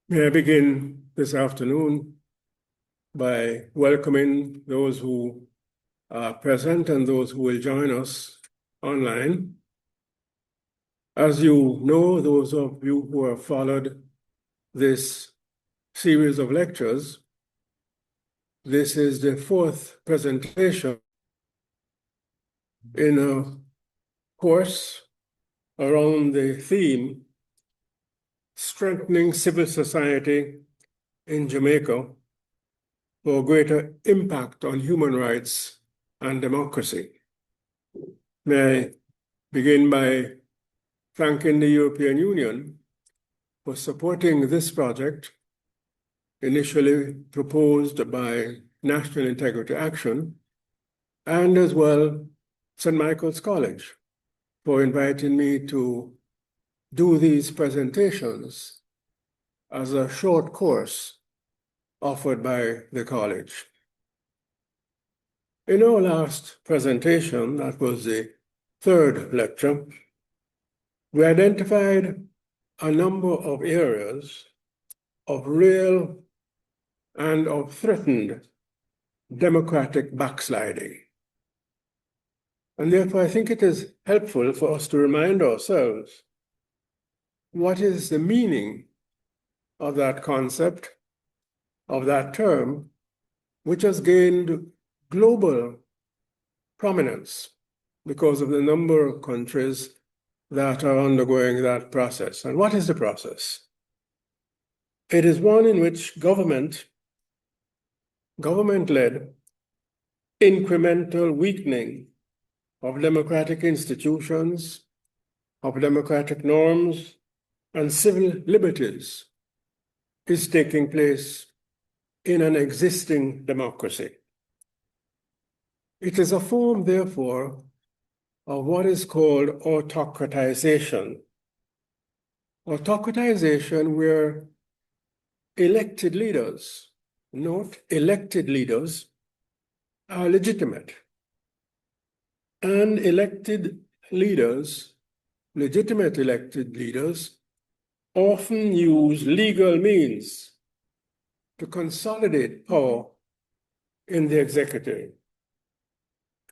May I begin this afternoon by welcoming those who are present and those who will join us online. As you know, those of you who have followed this series of lectures, this is the fourth presentation in a course around the theme Strengthening Civil Society in Jamaica for greater impact on human rights and democracy. May I begin by thanking the European Union for supporting this project, initially proposed by National Integrity Action, and as well St. Michael's College for inviting me to do these presentations as a short course offered by the college. In our last presentation, that was the third lecture, we identified a number of areas of real and of threatened democratic backsliding. And therefore, I think it is helpful for us to remind ourselves what is the meaning of that concept, of that term, which has gained global prominence because of the number of countries that are undergoing that process. And what is the process? It is one in which government-led incremental weakening of democratic institutions, of democratic norms, and civil liberties is taking place in an existing democracy. It is a form, therefore, of what is called autocratization. Autocratization where elected leaders, note elected leaders, are legitimate. And elected leaders, legitimate elected leaders, often use legal means to consolidate power in the executive,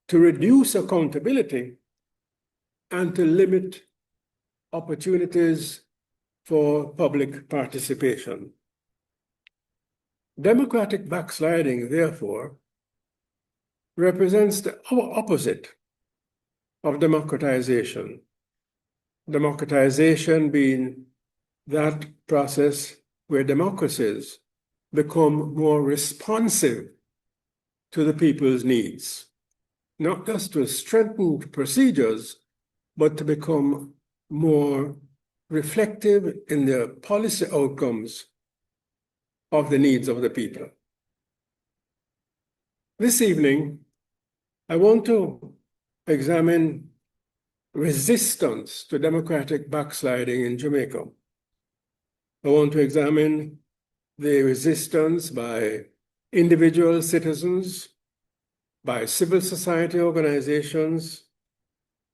to reduce accountability, and to limit opportunities for public participation. Democratic backsliding, therefore, represents the opposite of democratization. Democratization being that process where democracies become more responsive to the people's needs, not just to strengthen procedures, but to become more reflective in the policy outcomes of the needs of the people. This evening, I want to examine resistance to democratic backsliding in Jamaica. I want to examine the resistance by individual citizens, by civil society organizations,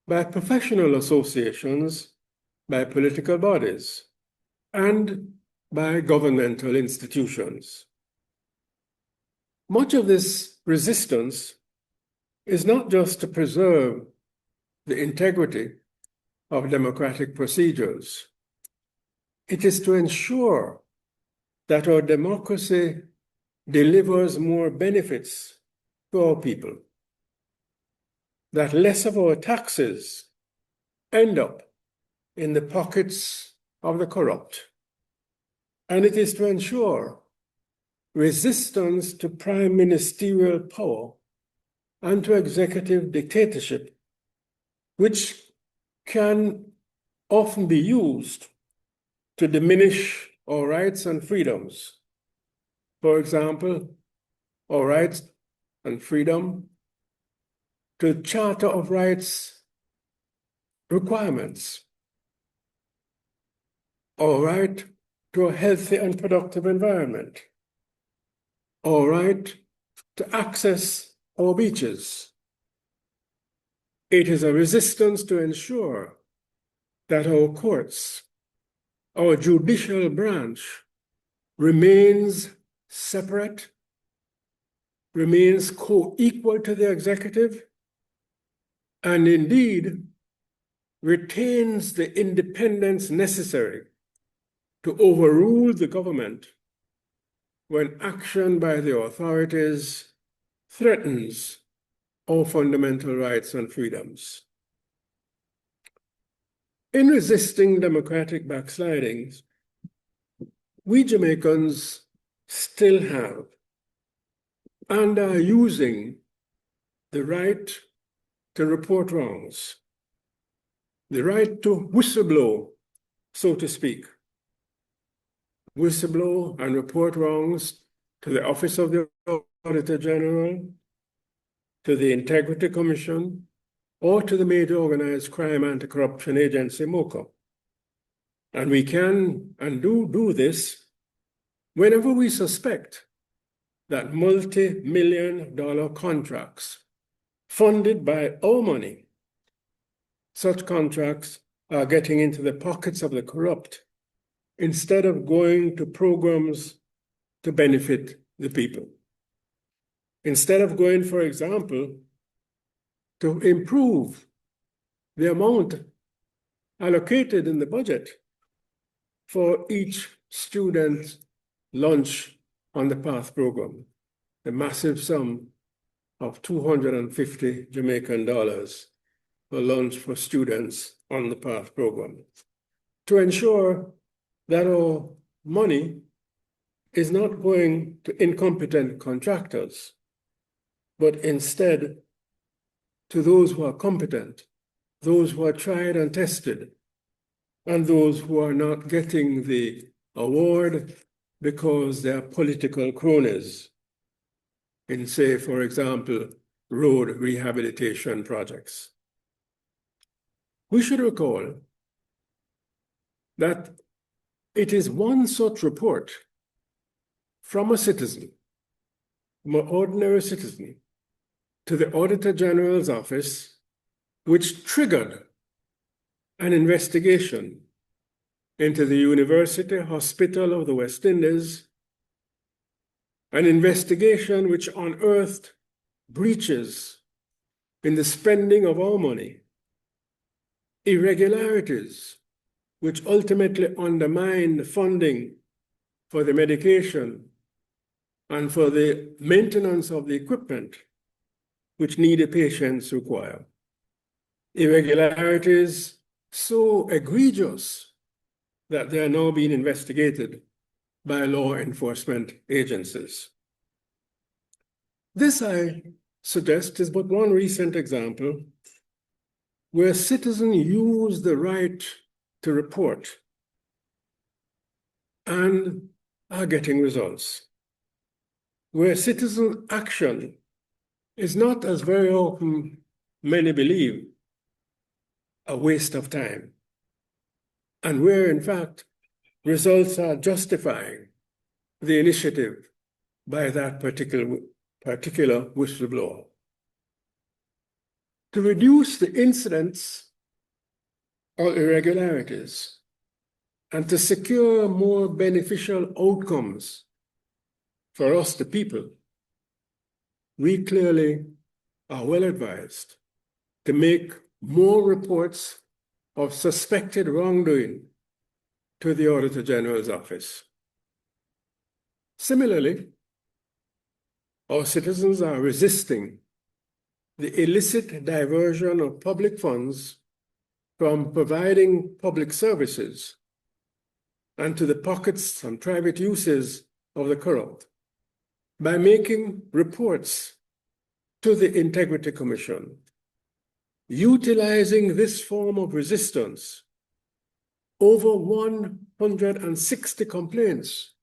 by professional associations, by political bodies, and by governmental institutions. Much of this resistance is not just to preserve the integrity of democratic procedures. It is to ensure that our democracy delivers more benefits to our people, that less of our taxes end up in the pockets of the corrupt. And it is to ensure resistance to prime ministerial power and to executive dictatorship, which can often be used to diminish our rights and freedoms. For example, our rights and freedom to Charter of Rights requirements, our right to a healthy and productive environment, our right to access our beaches. It is a resistance to ensure that our courts, our judicial branch, remains separate, remains co-equal to the executive, and indeed retains the independence necessary to overrule the government when action by the authorities threatens our fundamental rights and freedoms. In resisting democratic backslidings, we Jamaicans still have and are using the right to report wrongs, the right to whistleblow, so to speak. Whistleblow and report wrongs to the Office of the Auditor General, to the Integrity Commission, or to the Major Organized Crime Anti-Corruption Agency, MOCA. And we can and do this whenever we suspect that multi-million-dollar contracts funded by our money, such contracts are getting into the pockets of the corrupt instead of going to programs to benefit the people. Instead of going, for example, to improve the amount allocated in the budget for each student's lunch on the PATH program, the massive sum of 250 Jamaican dollars for lunch for students on the PATH program, to ensure that our money is not going to incompetent contractors, but instead to those who are competent, those who are tried and tested, and those who are not getting the award because they are political cronies in, say, for example, road rehabilitation projects. We should recall that it is one such report from a citizen, from an ordinary citizen, to the Auditor General's office, which triggered an investigation into the University Hospital of the West Indies, an investigation which unearthed breaches in the spending of our money, irregularities which ultimately undermined funding for the medication and for the maintenance of the equipment which needy patients require. Irregularities so egregious that they are now being investigated by law enforcement agencies. This, I suggest, is but one recent example where citizens use the right to report and are getting results, where citizen action is not, as very often many believe, a waste of time, and where, in fact, results are justifying the initiative by that particular whistleblower. To reduce the incidents or irregularities and to secure more beneficial outcomes for us, the people, we clearly are well advised to make more reports of suspected wrongdoing to the Auditor General's office. Similarly, our citizens are resisting the illicit diversion of public funds from providing public services and to the pockets and private uses of the corrupt by making reports to the Integrity Commission. Utilizing this form of resistance, over 160 complaints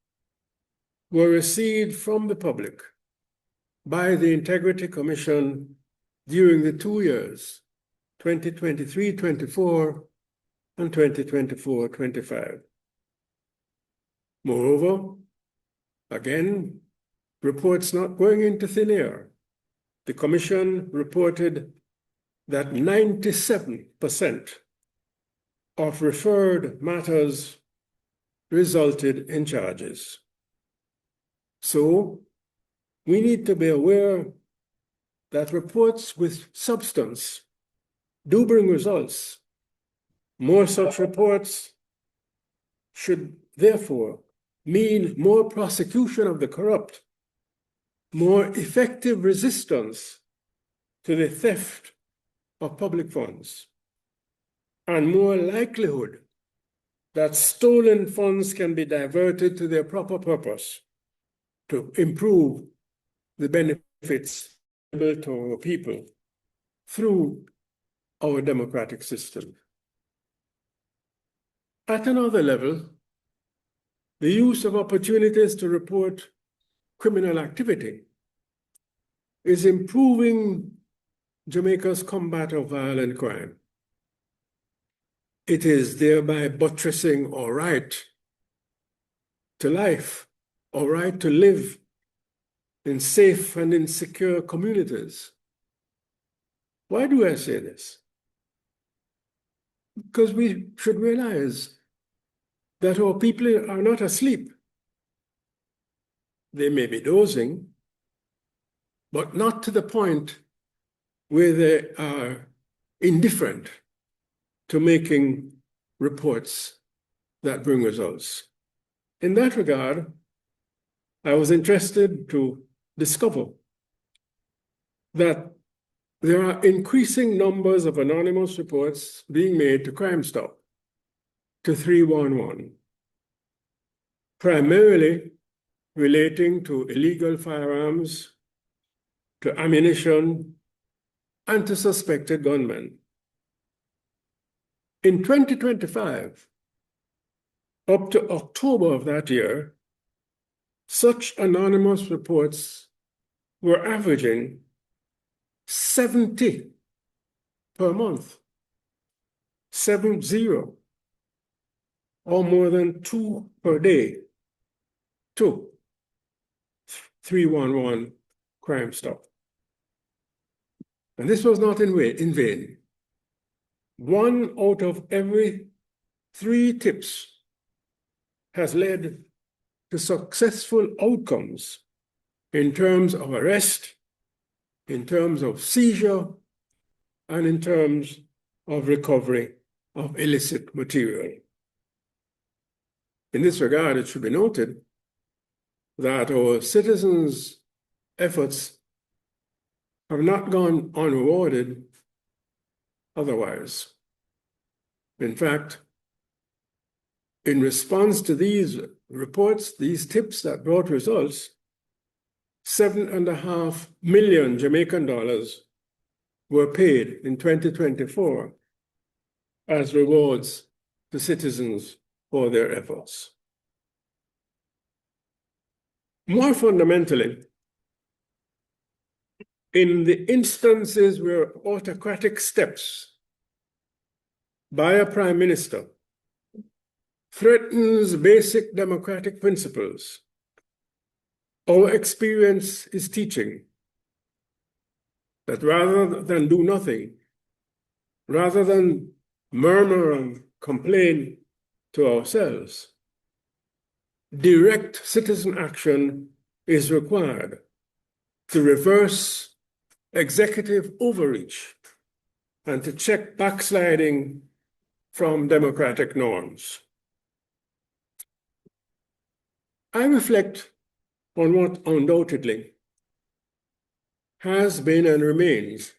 were received from the public by the Integrity Commission during the 2 years, 2023-24 and 2024-25. Moreover, again, reports not going into thin air, the Commission reported that 97% of referred matters resulted in charges. So we need to be aware that reports with substance do bring results. More such reports should therefore mean more prosecution of the corrupt, more effective resistance to the theft of public funds, and more likelihood that stolen funds can be diverted to their proper purpose to improve the benefits to our people through our democratic system. At another level, the use of opportunities to report criminal activity is improving Jamaica's combat of violent crime. It is thereby buttressing our right to life, our right to live in safe and in secure communities. Why do I say this? Because we should realize that our people are not asleep. They may be dozing, but not to the point where they are indifferent to making reports that bring results. In that regard, I was interested to discover that there are increasing numbers of anonymous reports being made to Crime Stop, to 311, primarily relating to illegal firearms, to ammunition, and to suspected gunmen. In 2025, up to October of that year, such anonymous reports were averaging 70 per month, 70, or more than 2 per day, to 311 Crime Stop. And this was not in vain. 1 out of every 3 tips has led to successful outcomes in terms of arrest, in terms of seizure, and in terms of recovery of illicit material. In this regard, it should be noted that our citizens' efforts have not gone unrewarded otherwise. In fact, in response to these reports, these tips that brought results, 7.5 million Jamaican dollars were paid in 2024 as rewards to citizens for their efforts. More fundamentally, in the instances where autocratic steps by a prime minister threatens basic democratic principles, our experience is teaching that rather than do nothing, rather than murmur and complain to ourselves, direct citizen action is required to reverse executive overreach and to check backsliding from democratic norms. I reflect on what undoubtedly has been and remains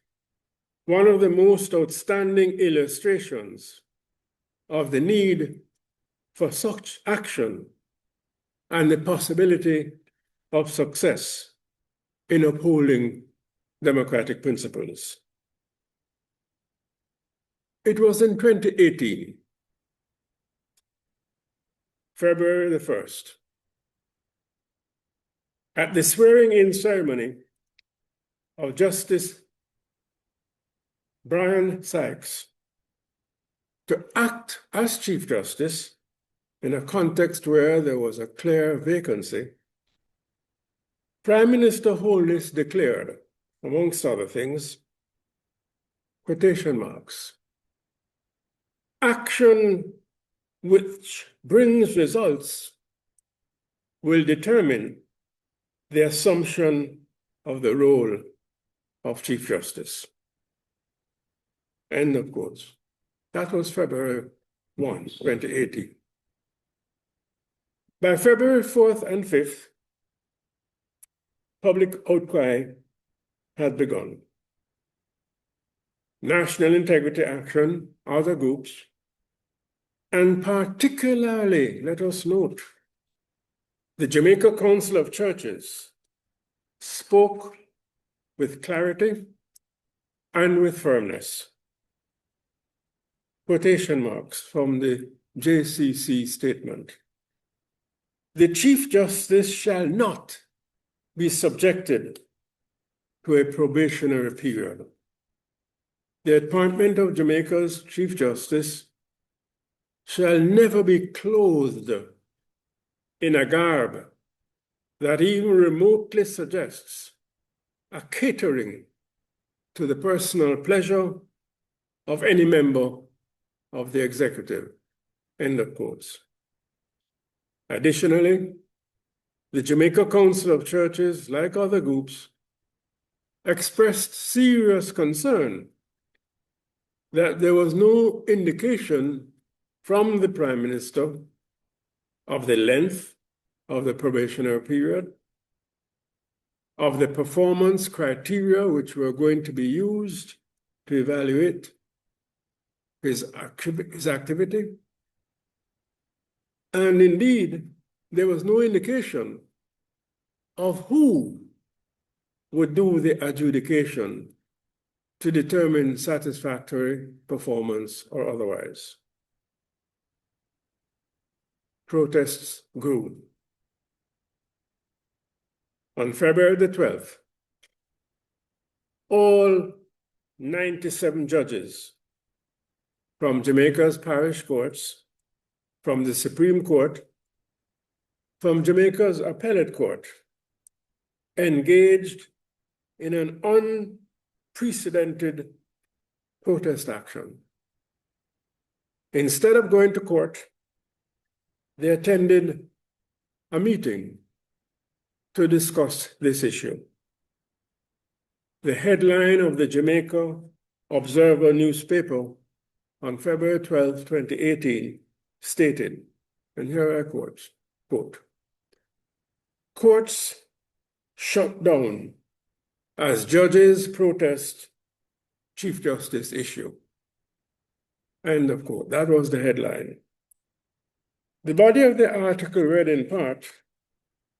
one of the most outstanding illustrations of the need for such action and the possibility of success in upholding democratic principles. It was in 2018, February the 1st, at the swearing-in ceremony of Justice Brian Sykes to act as Chief Justice in a context where there was a clear vacancy. Prime Minister Holness declared, amongst other things, quotation marks, "Action which brings results will determine the assumption of the role of Chief Justice. End of quotes. That was February 1, 2018. By February 4th and 5th, public outcry had begun. National Integrity Action, other groups, and particularly, let us note, the Jamaica Council of Churches spoke with clarity and with firmness. Quotation marks from the JCC statement. The Chief Justice shall not be subjected to a probationary period. The appointment of Jamaica's Chief Justice shall never be clothed in a garb that even remotely suggests a catering to the personal pleasure of any member of the executive. End of quotes. Additionally, the Jamaica Council of Churches, like other groups, expressed serious concern that there was no indication from the Prime Minister of the length of the probationary period, of the performance criteria which were going to be used to evaluate his activity. And indeed, there was no indication of who would do the adjudication to determine satisfactory performance or otherwise. Protests grew. On February the 12th, all 97 judges from Jamaica's parish courts, from the Supreme Court, from Jamaica's appellate court, engaged in an unprecedented protest action. Instead of going to court, they attended a meeting to discuss this issue. The headline of the Jamaica Observer newspaper on February 12, 2018 stated, and here I quote, "Courts shut down as judges protest Chief Justice issue." End of quote. That was the headline. The body of the article read in part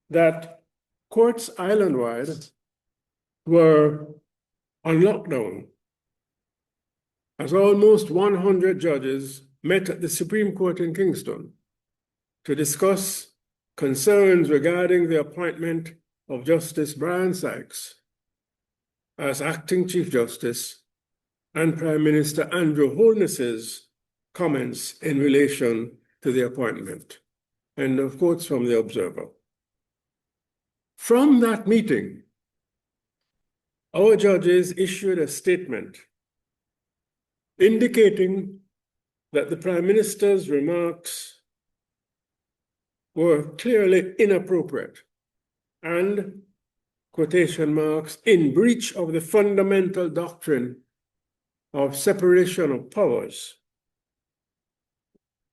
that courts island-wide were on lockdown as almost 100 judges met at the Supreme Court in Kingston to discuss concerns regarding the appointment of Justice Brian Sykes as acting Chief Justice and Prime Minister Andrew Holness's comments in relation to the appointment. End of quotes from the Observer. From that meeting, our judges issued a statement indicating that the Prime Minister's remarks were clearly inappropriate and, quotation marks, in breach of the fundamental doctrine of separation of powers.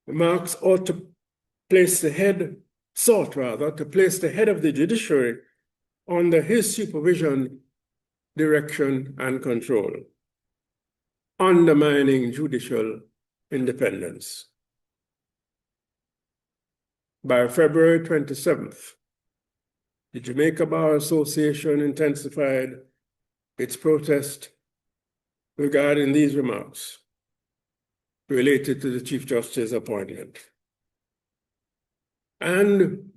Remarks ought to place the head, sought rather, to place the head of the judiciary under his supervision, direction, and control, undermining judicial independence. By February 27th, the Jamaica Bar Association intensified its protest regarding these remarks related to the Chief Justice appointment. And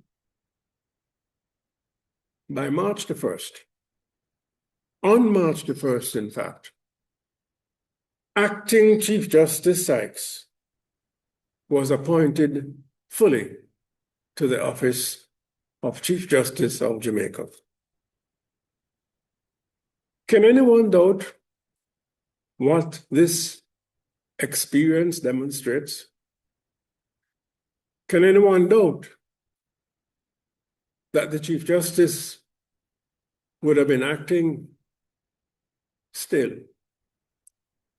by March the 1st, on March the 1st, in fact, acting Chief Justice Sykes was appointed fully to the office of Chief Justice of Jamaica. Can anyone doubt what this experience demonstrates? Can anyone doubt that the Chief Justice would have been acting still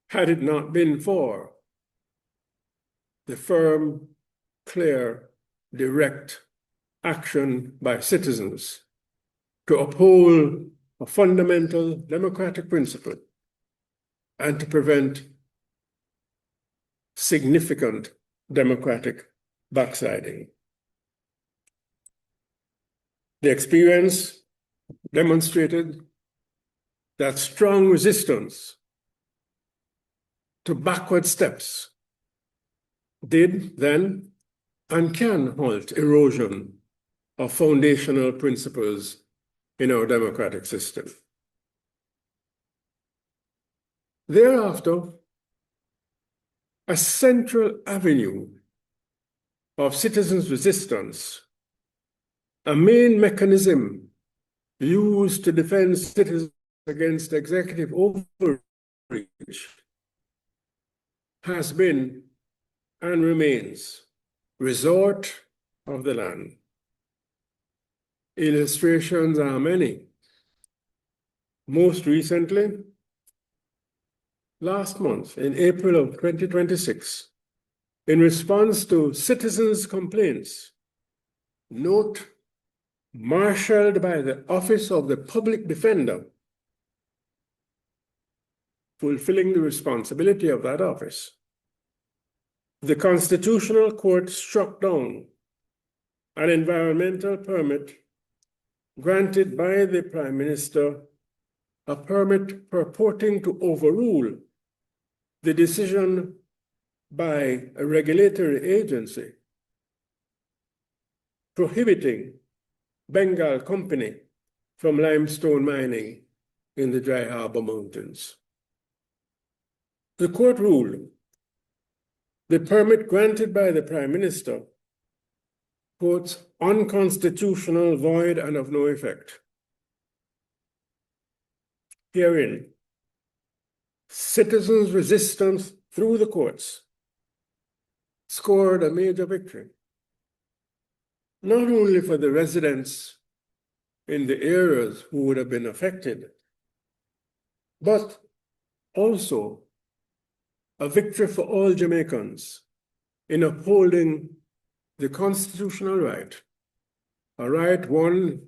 had it not been for the firm, clear, direct action by citizens to uphold a fundamental democratic principle and to prevent significant democratic backsliding. The experience demonstrated that strong resistance to backward steps did then and can halt erosion of foundational principles in our democratic system. Thereafter, a central avenue of citizens' resistance, a main mechanism used to defend citizens against executive overreach, has been and remains resort of the land. Illustrations are many. Most recently, last month, in April of 2026, in response to citizens' complaints, note marshaled by the Office of the Public Defender, fulfilling the responsibility of that office, the Constitutional Court struck down an environmental permit granted by the Prime Minister, a permit purporting to overrule the decision by a regulatory agency prohibiting Bengal Company from limestone mining in the Dry Harbor Mountains. The court ruled the permit granted by the Prime Minister, quote, unconstitutional, void, and of no effect. Herein, citizens' resistance through the courts scored a major victory, not only for the residents in the areas who would have been affected, but also a victory for all Jamaicans in upholding the constitutional right, a right won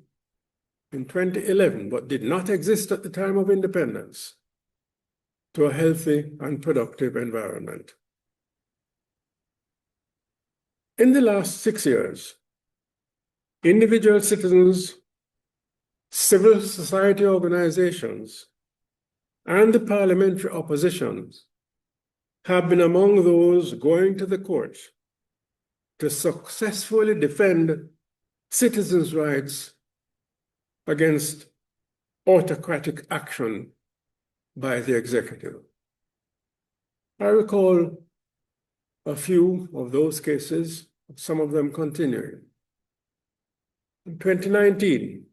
in 2011 but did not exist at the time of independence, to a healthy and productive environment. In the last 6 years, individual citizens, civil society organizations, and the parliamentary opposition have been among those going to the court to successfully defend citizens' rights against autocratic action by the executive. I recall a few of those cases, some of them continuing. In 2019,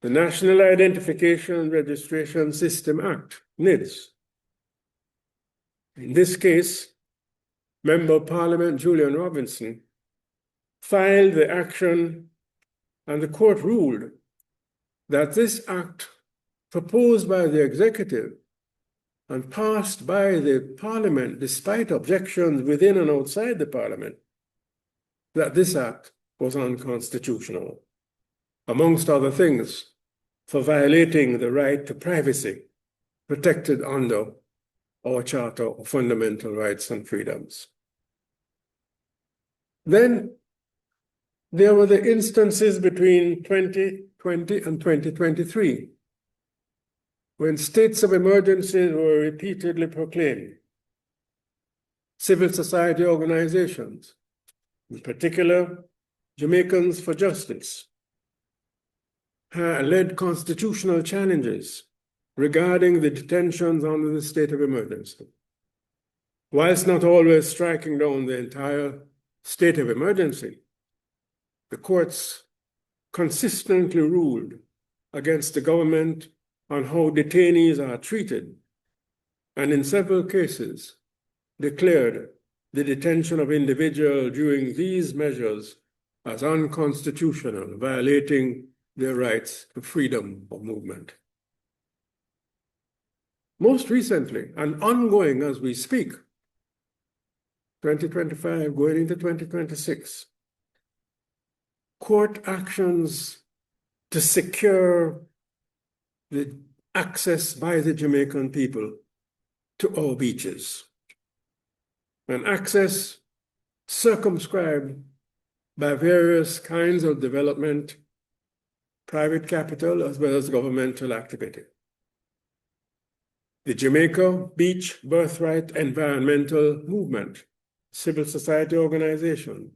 the National Identification and Registration System Act, NIDS. In this case, Member of Parliament Julian Robinson filed the action, and the court ruled that this act proposed by the executive and passed by the parliament despite objections within and outside the parliament, that this act was unconstitutional, amongst other things, for violating the right to privacy protected under our Charter of Fundamental Rights and Freedoms. Then there were the instances between 2020 and 2023, when states of emergency were repeatedly proclaimed. Civil society organizations, in particular Jamaicans for Justice, led constitutional challenges regarding the detentions under the state of emergency. Whilst not always striking down the entire state of emergency, the courts consistently ruled against the government on how detainees are treated, and in several cases declared the detention of individuals during these measures as unconstitutional, violating their rights to freedom of movement. Most recently, and ongoing as we speak, 2025 going into 2026, court actions to secure the access by the Jamaican people to our beaches, and access circumscribed by various kinds of development, private capital, as well as governmental activity. The Jamaica Beach Birthright Environmental Movement, civil society organization,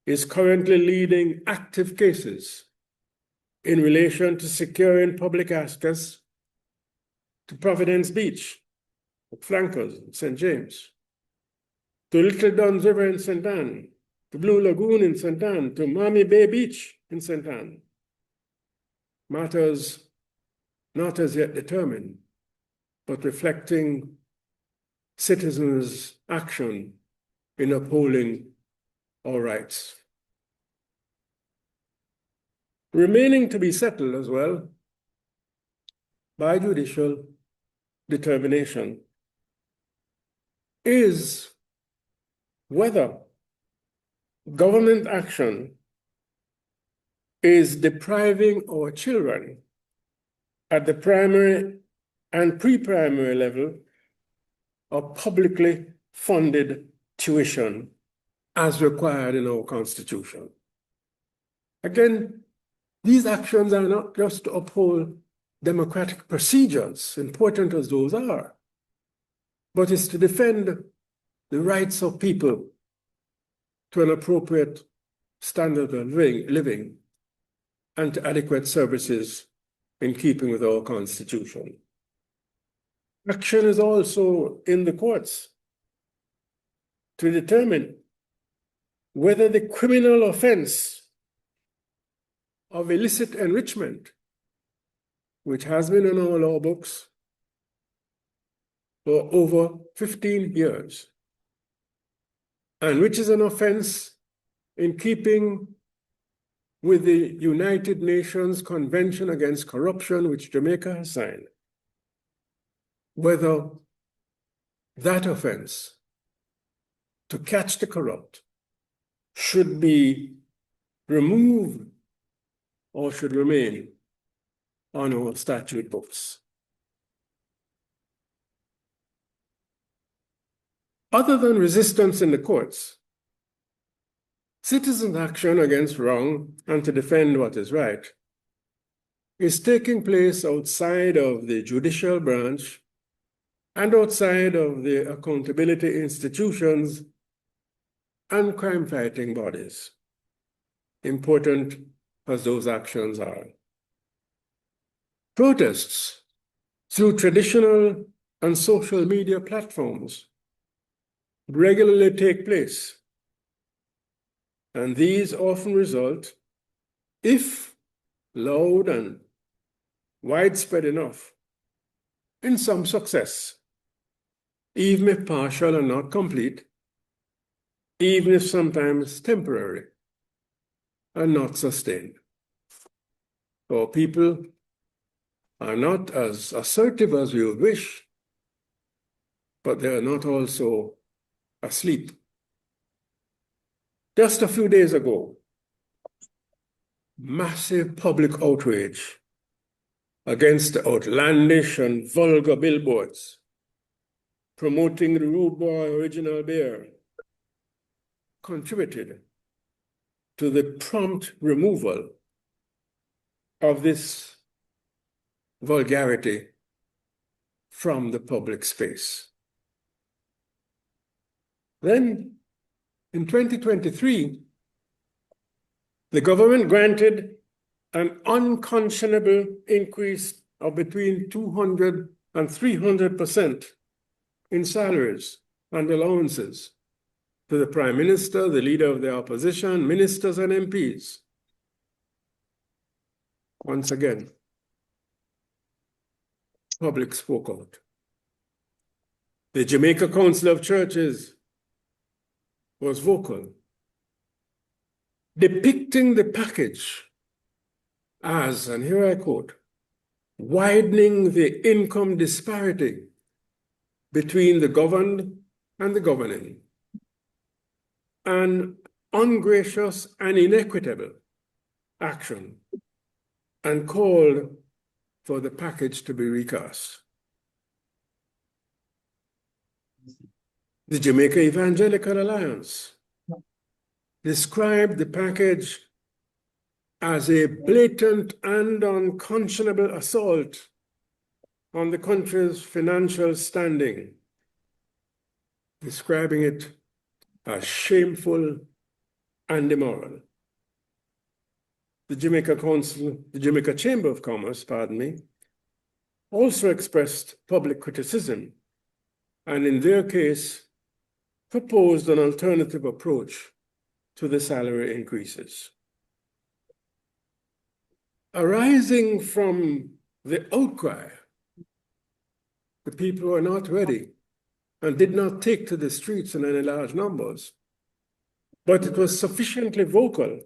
is currently leading active cases in relation to securing public access to Providence Beach, Flankers, St. James, to Little Duns River in St. Ann, to Blue Lagoon in St. Ann, to Miami Bay Beach in St. Ann. Matters not as yet determined, but reflecting citizens' action in upholding our rights. Remaining to be settled as well by judicial determination is whether government action is depriving our children at the primary and pre-primary level of publicly funded tuition as required in our Constitution. Again, these actions are not just to uphold democratic procedures, important as those are, but it's to defend the rights of people to an appropriate standard of living and to adequate services in keeping with our Constitution. Action is also in the courts to determine whether the criminal offense of illicit enrichment, which has been in our law books for over 15 years, and which is an offense in keeping with the United Nations Convention Against Corruption, which Jamaica has signed, whether that offense to catch the corrupt should be removed or should remain on our statute books. Other than resistance in the courts, citizen action against wrong and to defend what is right is taking place outside of the judicial branch and outside of the accountability institutions and crime-fighting bodies, important as those actions are. Protests through traditional and social media platforms regularly take place, and these often result, if loud and widespread enough, in some success, even if partial and not complete, even if sometimes temporary and not sustained. Our people are not as assertive as we would wish, but they are not also asleep. Just a few days ago, massive public outrage against the outlandish and vulgar billboards promoting the Rude Boy Original Beer contributed to the prompt removal of this vulgarity from the public space. Then, in 2023, the government granted an unconscionable increase of between 200 and 300% in salaries and allowances to the Prime Minister, the Leader of the Opposition, ministers and MPs. Once again, public spoke out. The Jamaica Council of Churches was vocal, depicting the package as, and here I quote, widening the income disparity between the governed and the governing, an ungracious and inequitable action, and called for the package to be recast. The Jamaica Evangelical Alliance described the package as a blatant and unconscionable assault on the country's financial standing, describing it as shameful and immoral. The Jamaica Chamber of Commerce, also expressed public criticism, and in their case, proposed an alternative approach to the salary increases. Arising from the outcry, the people were not ready and did not take to the streets in any large numbers, but it was sufficiently vocal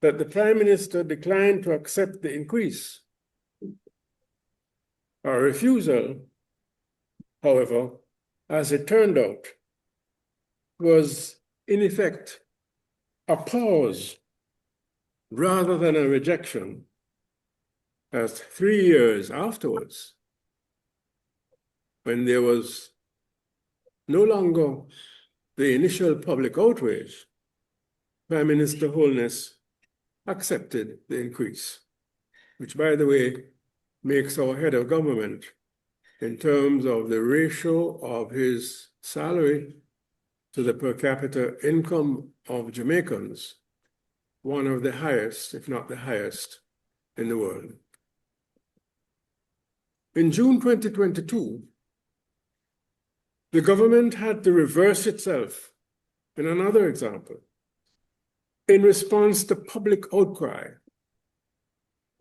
that the Prime Minister declined to accept the increase. Our refusal, however, as it turned out, was in effect a pause rather than a rejection, as 3 years afterwards, when there was no longer the initial public outrage, Prime Minister Holness accepted the increase, which, by the way, makes our head of government, in terms of the ratio of his salary to the per capita income of Jamaicans, one of the highest, if not the highest, in the world. In June 2022, the government had to reverse itself in another example, in response to public outcry,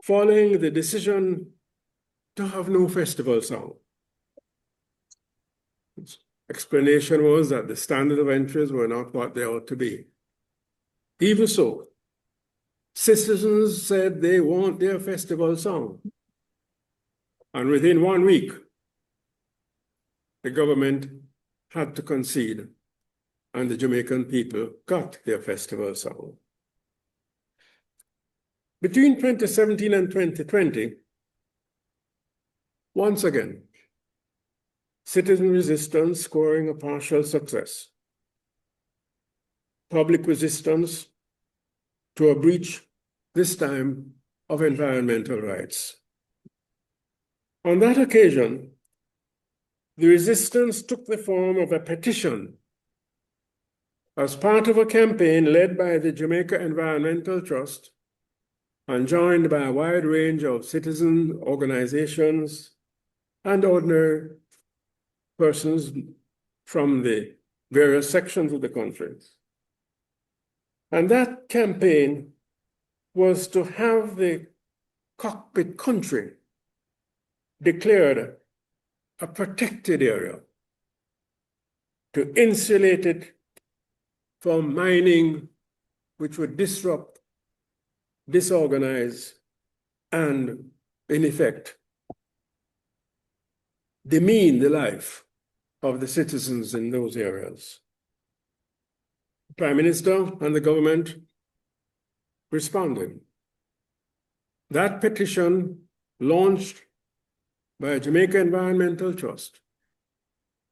following the decision to have no festival song. Its explanation was that the standard of entries were not what they ought to be. Even so, citizens said they want their festival song. And within 1 week, the government had to concede, and the Jamaican people got their festival song. Between 2017 and 2020, once again, citizen resistance scoring a partial success. Public resistance to a breach, this time, of environmental rights. On that occasion, the resistance took the form of a petition as part of a campaign led by the Jamaica Environmental Trust and joined by a wide range of citizen organizations and ordinary persons from the various sections of the country. And that campaign was to have the cockpit country declared a protected area, to insulate it from mining, which would disrupt, disorganize, and in effect, demean the life of the citizens in those areas. The Prime Minister and the government responded. That petition, launched by Jamaica Environmental Trust,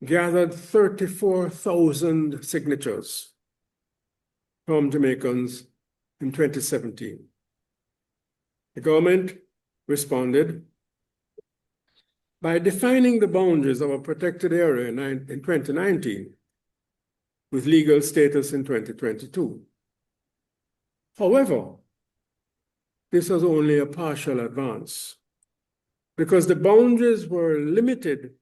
gathered 34,000 signatures from Jamaicans in 2017. The government responded by defining the boundaries of a protected area in 2019 with legal status in 2022. However, this was only a partial advance because the boundaries were limited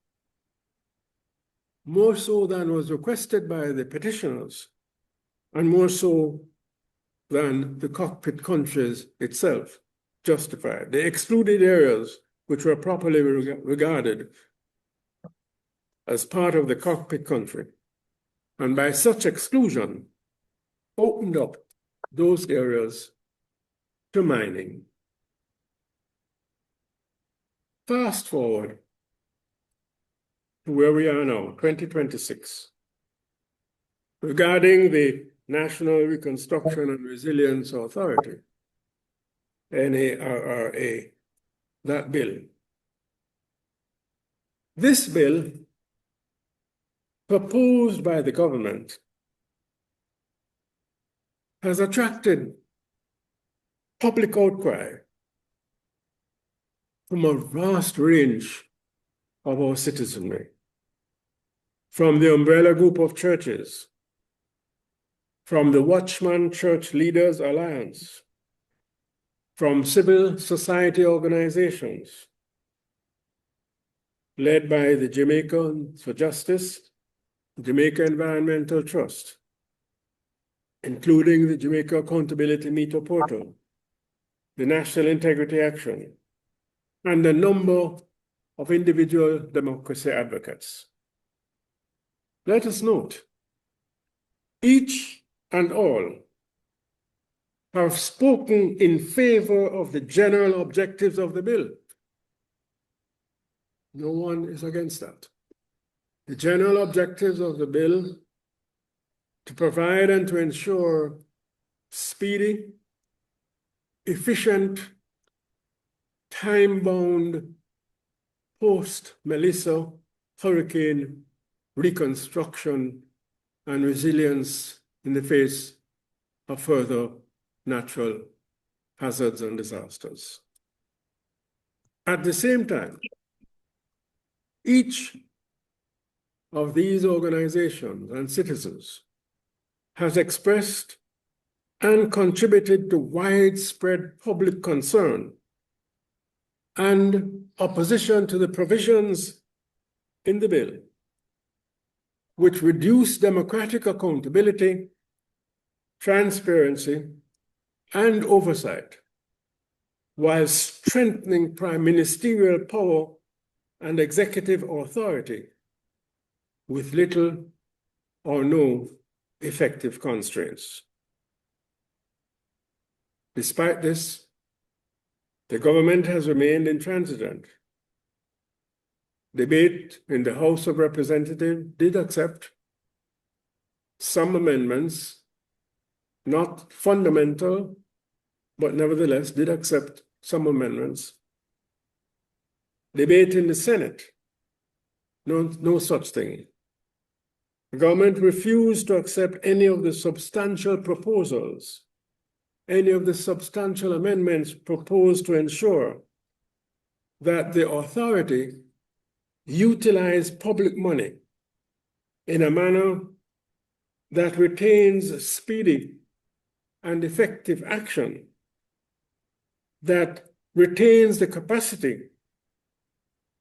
more so than was requested by the petitioners and more so than the cockpit countries itself justified. They excluded areas which were properly regarded as part of the cockpit country, and by such exclusion, opened up those areas to mining, fast forward to where we are now, 2026, regarding the National Reconstruction and Resilience Authority, NARRA, that bill. This bill, proposed by the government, has attracted public outcry from a vast range of our citizenry, from the umbrella group of churches, from the Watchman Church Leaders Alliance, from civil society organizations led by the Jamaicans for Justice, Jamaica Environmental Trust, including the Jamaica Accountability Meter Portal, the National Integrity Action, and a number of individual democracy advocates. Let us note, each and all have spoken in favor of the general objectives of the bill. No one is against that. The general objectives of the bill to provide and to ensure speedy, efficient, time-bound post-Melissa hurricane reconstruction and resilience in the face of further natural hazards and disasters. At the same time, each of these organizations and citizens has expressed and contributed to widespread public concern and opposition to the provisions in the bill, which reduce democratic accountability, transparency, and oversight, while strengthening ministerial power and executive authority with little or no effective constraints. Despite this, the government has remained intransigent. Debate in the House of Representatives did accept some amendments, not fundamental, but nevertheless did accept some amendments. Debate in the Senate, no such thing. The government refused to accept any of the substantial proposals, any of the substantial amendments proposed to ensure that the authority utilize public money in a manner that retains speedy and effective action, that retains the capacity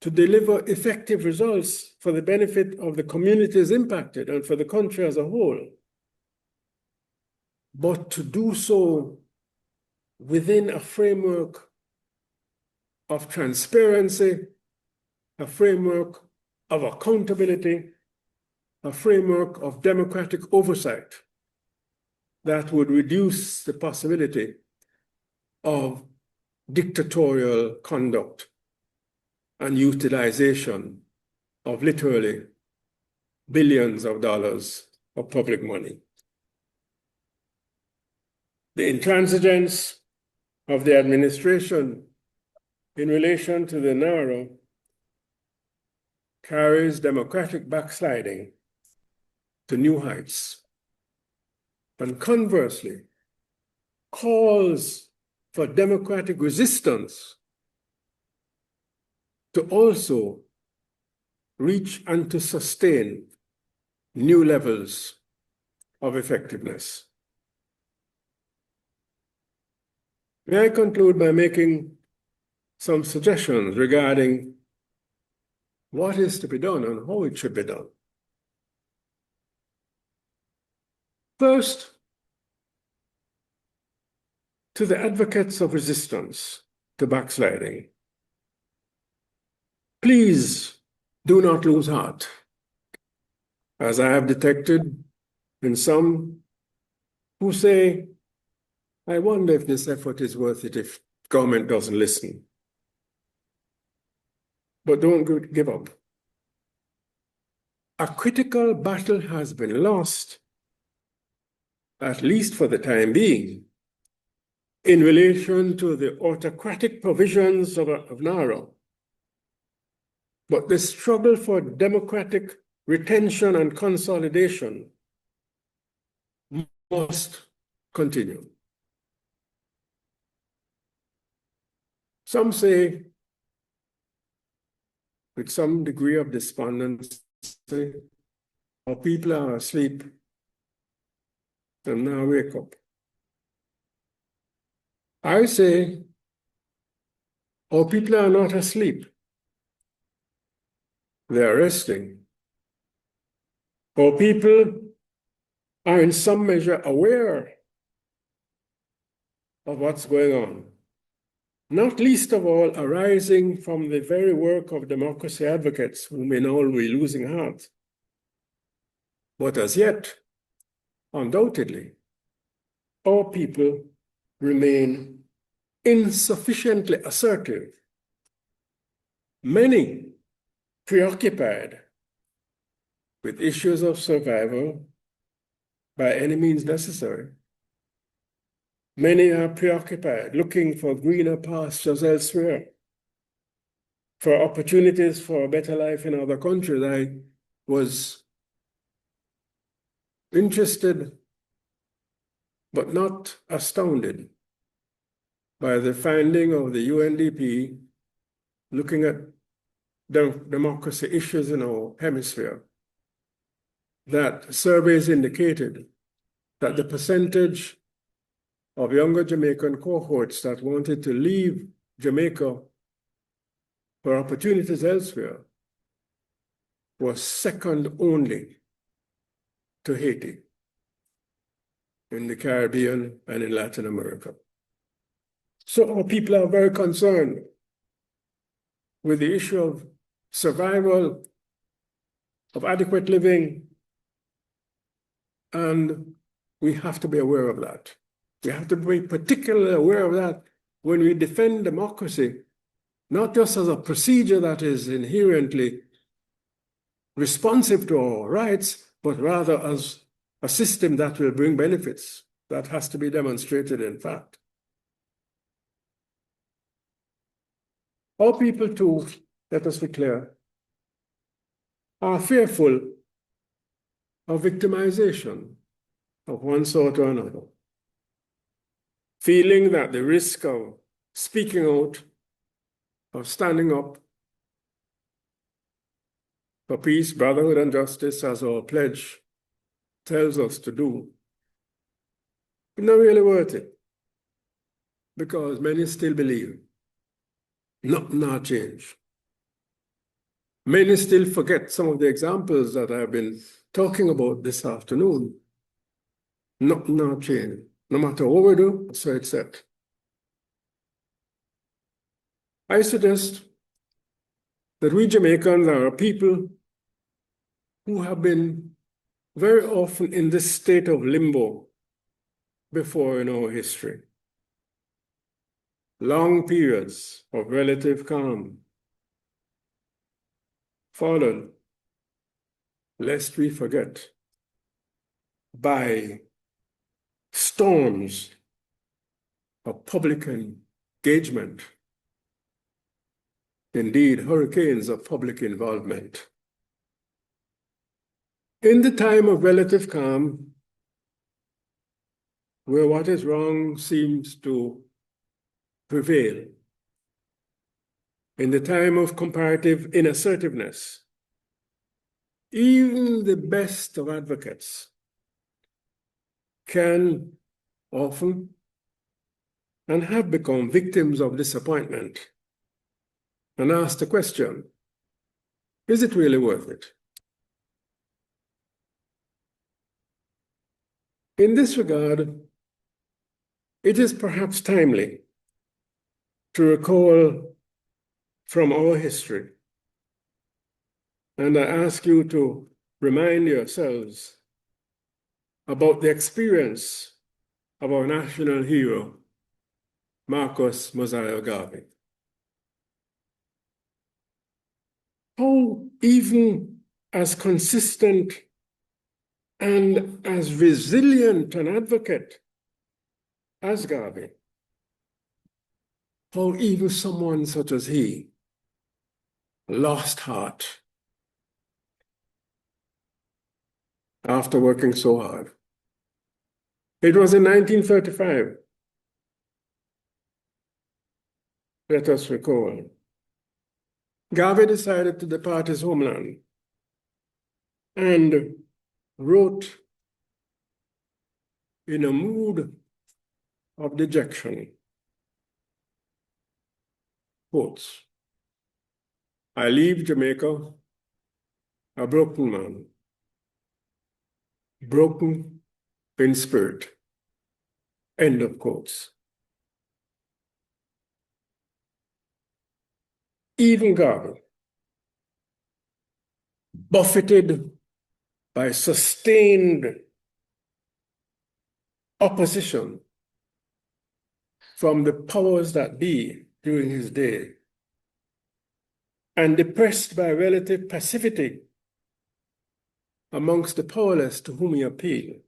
to deliver effective results for the benefit of the communities impacted and for the country as a whole, but to do so within a framework of transparency, a framework of accountability, a framework of democratic oversight that would reduce the possibility of dictatorial conduct and utilization of literally billions of dollars of public money. The intransigence of the administration in relation to the NARA carries democratic backsliding to new heights, and conversely, calls for democratic resistance to also reach and to sustain new levels of effectiveness. May I conclude by making some suggestions regarding what is to be done and how it should be done. First, to the advocates of resistance to backsliding, please do not lose heart, as I have detected in some who say, I wonder if this effort is worth it if government doesn't listen. but don't give up. A critical battle has been lost, at least for the time being, in relation to the autocratic provisions of NARA. But the struggle for democratic retention and consolidation must continue. Some say, with some degree of despondency, our people are asleep and now wake up. I say, our people are not asleep. They are resting. Our people are in some measure aware of what's going on, not least of all arising from the very work of democracy advocates who may now be losing heart. But as yet, undoubtedly, our people remain insufficiently assertive, many preoccupied with issues of survival by any means necessary. Many are preoccupied, looking for greener pastures elsewhere, for opportunities for a better life in other countries. I was interested, but not astounded, by the finding of the UNDP looking at democracy issues in our hemisphere, that surveys indicated that the percentage of younger Jamaican cohorts that wanted to leave Jamaica for opportunities elsewhere was second only to Haiti in the Caribbean and in Latin America. So our people are very concerned with the issue of survival, of adequate living, and we have to be aware of that. We have to be particularly aware of that when we defend democracy, not just as a procedure that is inherently responsive to our rights, but rather as a system that will bring benefits. That has to be demonstrated in fact. Our people too, let us be clear, are fearful of victimization of one sort or another, feeling that the risk of speaking out, of standing up for peace, brotherhood, and justice, as our pledge tells us to do, is not really worth it, because many still believe nothing will change. Many still forget some of the examples that I've been talking about this afternoon. Nothing will change. No matter what we do, so it's set. I suggest that we Jamaicans are a people who have been very often in this state of limbo before in our history. Long periods of relative calm, followed, lest we forget, by storms of public engagement, indeed hurricanes of public involvement. In the time of relative calm, where what is wrong seems to prevail, in the time of comparative inassertiveness, even the best of advocates can often and have become victims of disappointment and ask the question, is it really worth it? In this regard, it is perhaps timely to recall from our history, and I ask you to remind yourselves about the experience of our national hero, Marcus Mosiah Garvey. how even as consistent and as resilient an advocate as Garvey, how even someone such as he lost heart after working so hard. It was in 1935, let us recall, Garvey decided to depart his homeland and wrote in a mood of dejection, quotes, "I leave Jamaica a broken man, broken in spirit," end of quotes. Even Garvey, buffeted by sustained opposition from the powers that be during his day, and depressed by relative passivity amongst the powerless to whom he appealed,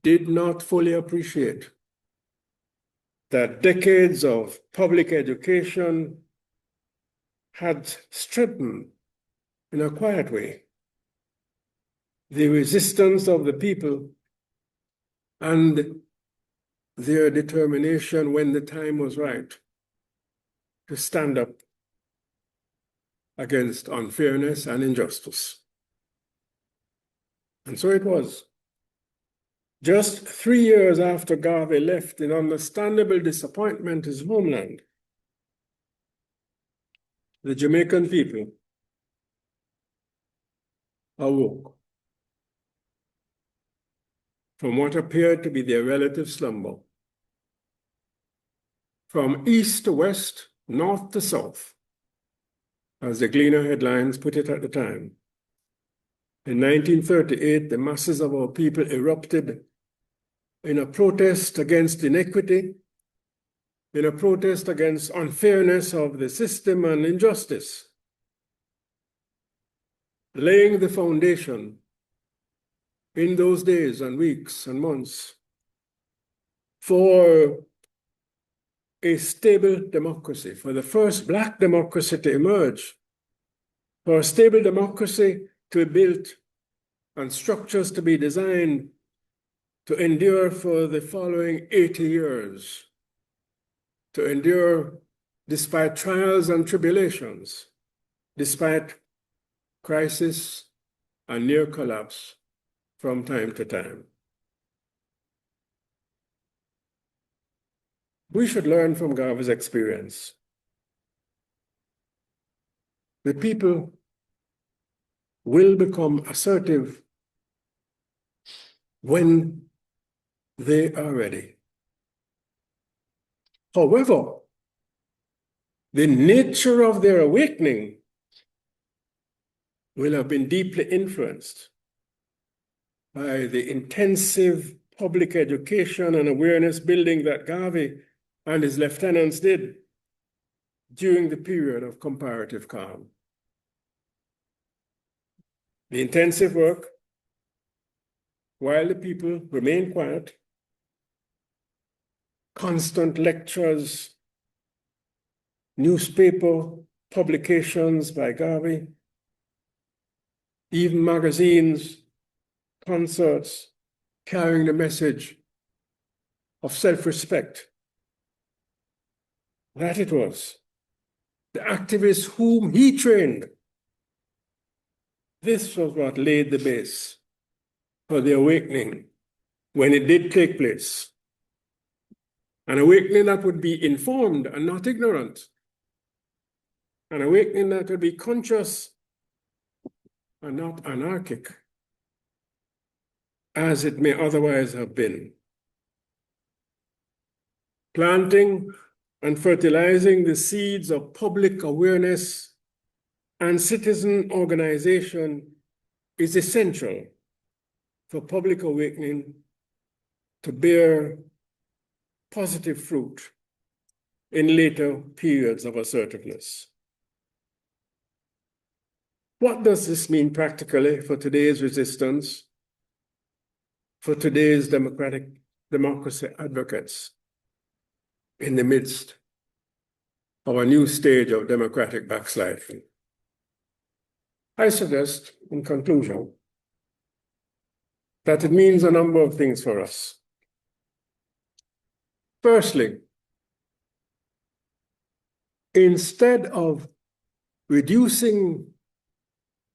did not fully appreciate that decades of public education had strengthened in a quiet way the resistance of the people and their determination when the time was right to stand up against unfairness and injustice. And so it was. Just 3 years after Garvey left in understandable disappointment his homeland, the Jamaican people awoke from what appeared to be their relative slumber. From east to west, north to south, as the Gleaner headlines put it at the time. In 1938, the masses of our people erupted in a protest against inequity, in a protest against unfairness of the system and injustice, laying the foundation in those days and weeks and months for a stable democracy, for the first Black democracy to emerge, for a stable democracy to be built and structures to be designed to endure for the following 80 years, to endure despite trials and tribulations, despite crisis and near collapse from time to time. We should learn from Garvey's experience. The people will become assertive when they are ready. However, the nature of their awakening will have been deeply influenced by the intensive public education and awareness building that Garvey and his lieutenants did during the period of comparative calm. The intensive work, while the people remained quiet, constant lectures, newspaper publications by Garvey, even magazines, concerts, carrying the message of self-respect. That it was the activists whom he trained. This was what laid the base for the awakening when it did take place. An awakening that would be informed and not ignorant. An awakening that would be conscious and not anarchic, as it may otherwise have been. Planting and fertilizing the seeds of public awareness and citizen organization is essential for public awakening to bear positive fruit in later periods of assertiveness. What does this mean practically for today's resistance, for today's democracy advocates in the midst of a new stage of democratic backsliding? I suggest, in conclusion, that it means a number of things for us. Firstly, instead of reducing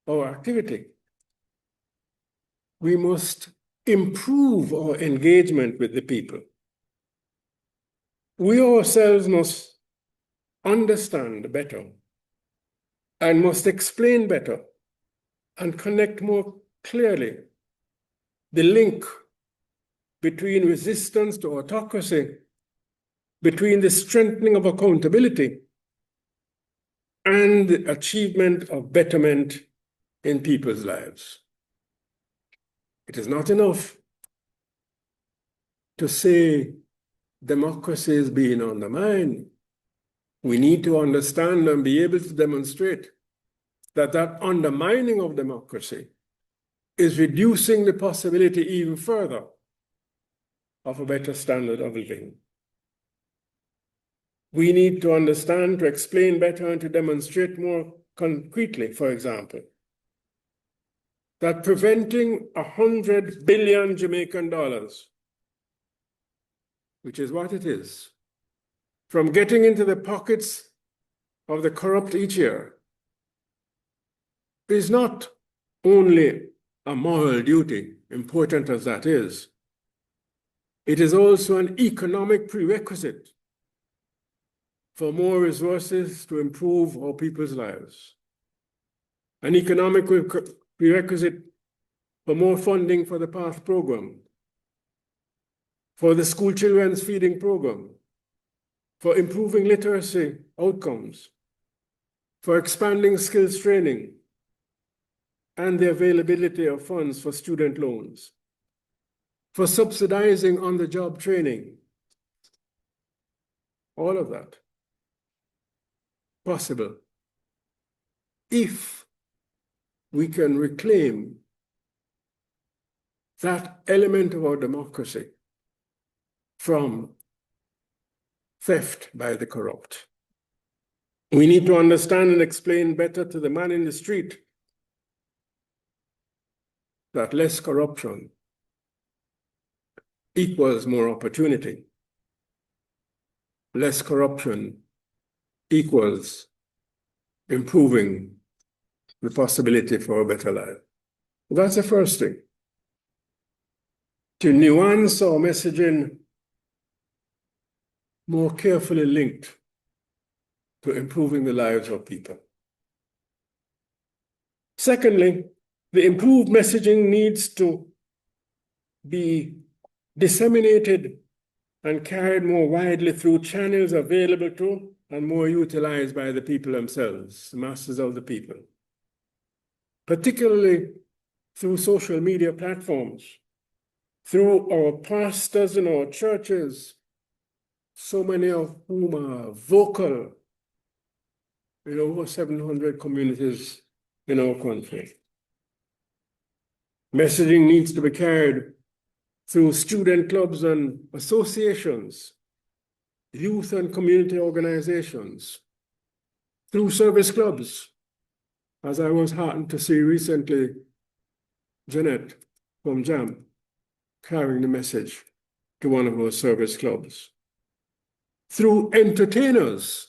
our activity, we must improve our engagement with the people. We ourselves must understand better and must explain better and connect more clearly the link between resistance to autocracy, between the strengthening of accountability and the achievement of betterment in people's lives. It is not enough to say democracy is being undermined. We need to understand and be able to demonstrate that that undermining of democracy is reducing the possibility even further of a better standard of living. We need to understand, to explain better, and to demonstrate more concretely, for example, that preventing 100 billion Jamaican dollars, which is what it is, from getting into the pockets of the corrupt each year is not only a moral duty, important as that is, it is also an economic prerequisite for more resources to improve our people's lives, an economic prerequisite for more funding for the PATH program, for the school children's feeding program, for improving literacy outcomes, for expanding skills training, and the availability of funds for student loans, for subsidizing on-the-job training. All of that possible if we can reclaim that element of our democracy from theft by the corrupt. We need to understand and explain better to the man in the street that less corruption equals more opportunity. Less corruption equals improving the possibility for a better life. That's the first thing. To nuance our messaging more carefully linked to improving the lives of people. Secondly, the improved messaging needs to be disseminated and carried more widely through channels available to and more utilized by the people themselves, the masses of the people, particularly through social media platforms, through our pastors in our churches, so many of whom are vocal in over 700 communities in our country. Messaging needs to be carried through student clubs and associations, youth and community organizations, through service clubs, as I was heartened to see recently, Jeanette from JAM carrying the message to one of our service clubs. Through entertainers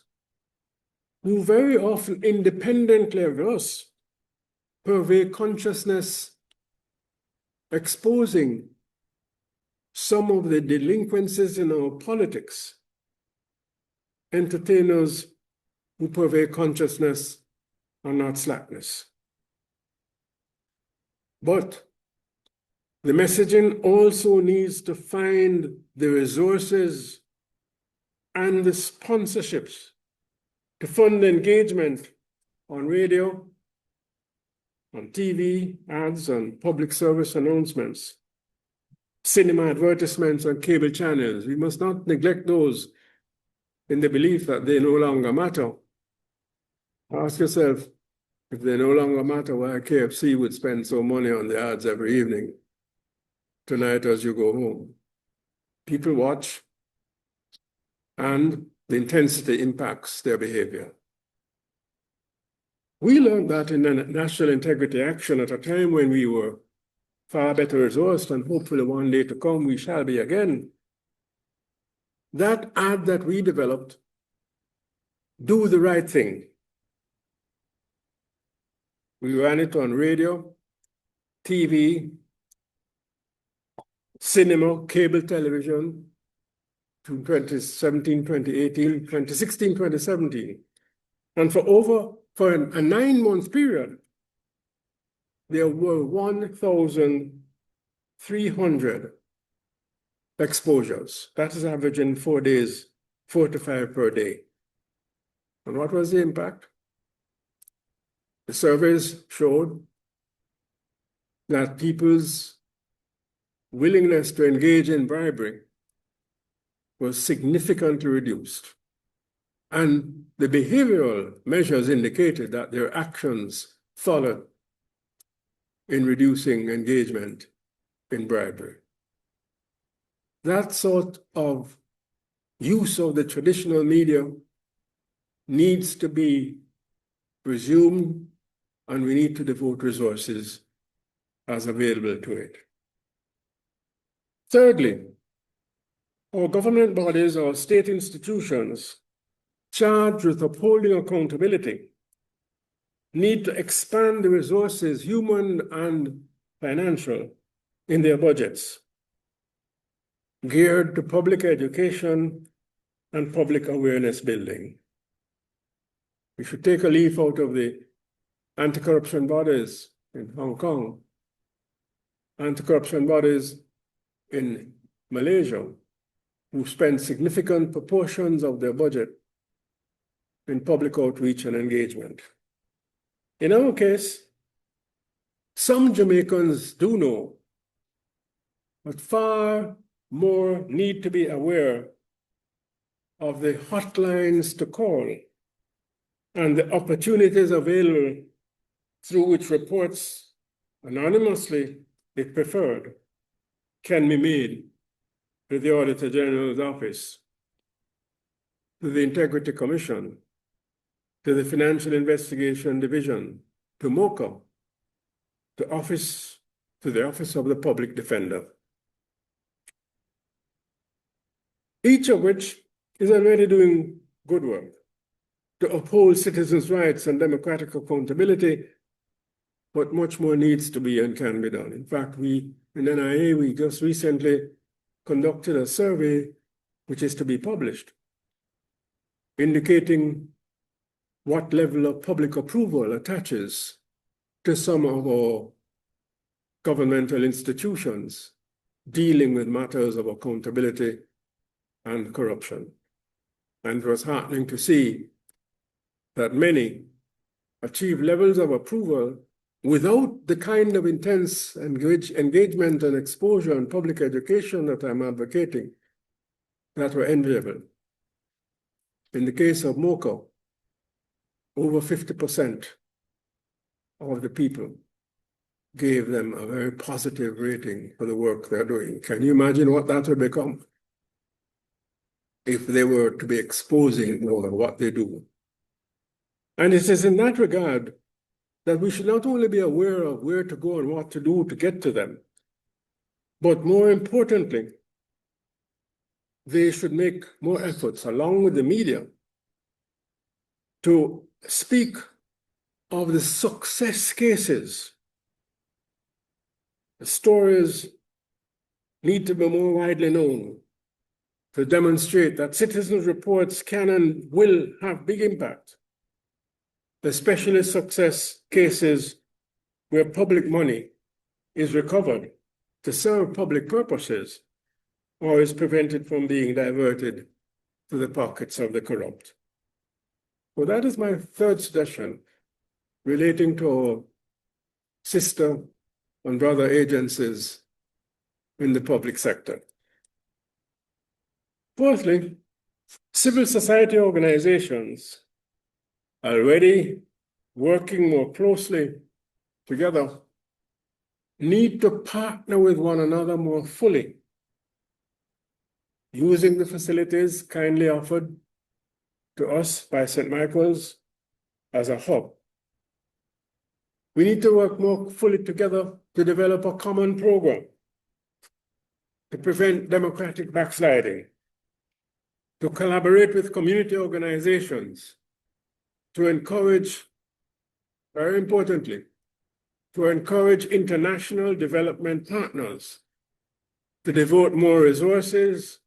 who very often independently of us purvey consciousness, exposing some of the delinquencies in our politics. Entertainers who purvey consciousness are not slackness. But the messaging also needs to find the resources and the sponsorships to fund engagement on radio, on TV, ads, and public service announcements, cinema advertisements, and cable channels. We must not neglect those in the belief that they no longer matter. Ask yourself, If they no longer matter why KFC would spend so money on the ads every evening, tonight as you go home. People watch, and the intensity impacts their behavior. We learned that in the National Integrity Action at a time when we were far better resourced, and hopefully one day to come we shall be again. That ad that we developed, Do the Right Thing. We ran it on radio, TV, cinema, cable television, 2017, 2018, 2016, 2017. And for a 9-month period, there were 1,300 exposures. That is averaging 4 days, 4 to 5 per day. And what was the impact? The surveys showed that people's willingness to engage in bribery was significantly reduced. And the behavioral measures indicated that their actions followed in reducing engagement in bribery. That sort of use of the traditional media needs to be resumed, and we need to devote resources as available to it. Thirdly, our government bodies, our state institutions charged with upholding accountability need to expand the resources, human and financial, in their budgets, geared to public education and public awareness building. We should take a leaf out of the anti-corruption bodies in Hong Kong, anti-corruption bodies in Malaysia, who spend significant proportions of their budget in public outreach and engagement. In our case, some Jamaicans do know, but far more need to be aware of the hotlines to call and the opportunities available through which reports, anonymously if preferred, can be made to the Auditor General's office, to the Integrity Commission, to the Financial Investigation Division, to MOCA, to the Office of the Public Defender. Each of which is already doing good work to uphold citizens' rights and democratic accountability, but much more needs to be and can be done. In fact, in NIA, we just recently conducted a survey, which is to be published, indicating what level of public approval attaches to some of our governmental institutions dealing with matters of accountability and corruption. And it was heartening to see that many achieve levels of approval without the kind of intense engagement and exposure and public education that I'm advocating that were enviable. In the case of MOCA, over 50% of the people gave them a very positive rating for the work they're doing. Can you imagine what that would become if they were to be exposing more of what they do? And it is in that regard that we should not only be aware of where to go and what to do to get to them, but more importantly, they should make more efforts along with the media to speak of the success cases. The stories need to be more widely known to demonstrate that citizens' reports can and will have big impact, especially success cases where public money is recovered to serve public purposes or is prevented from being diverted to the pockets of the corrupt. Well, that is my third suggestion relating to our sister and brother agencies in the public sector. Fourthly, civil society organizations already working more closely together, need to partner with one another more fully, using the facilities kindly offered to us by St. Michael's as a hub. We need to work more fully together to develop a common program to prevent democratic backsliding, to collaborate with community organizations, to encourage, very importantly, to encourage international development partners to devote more resources,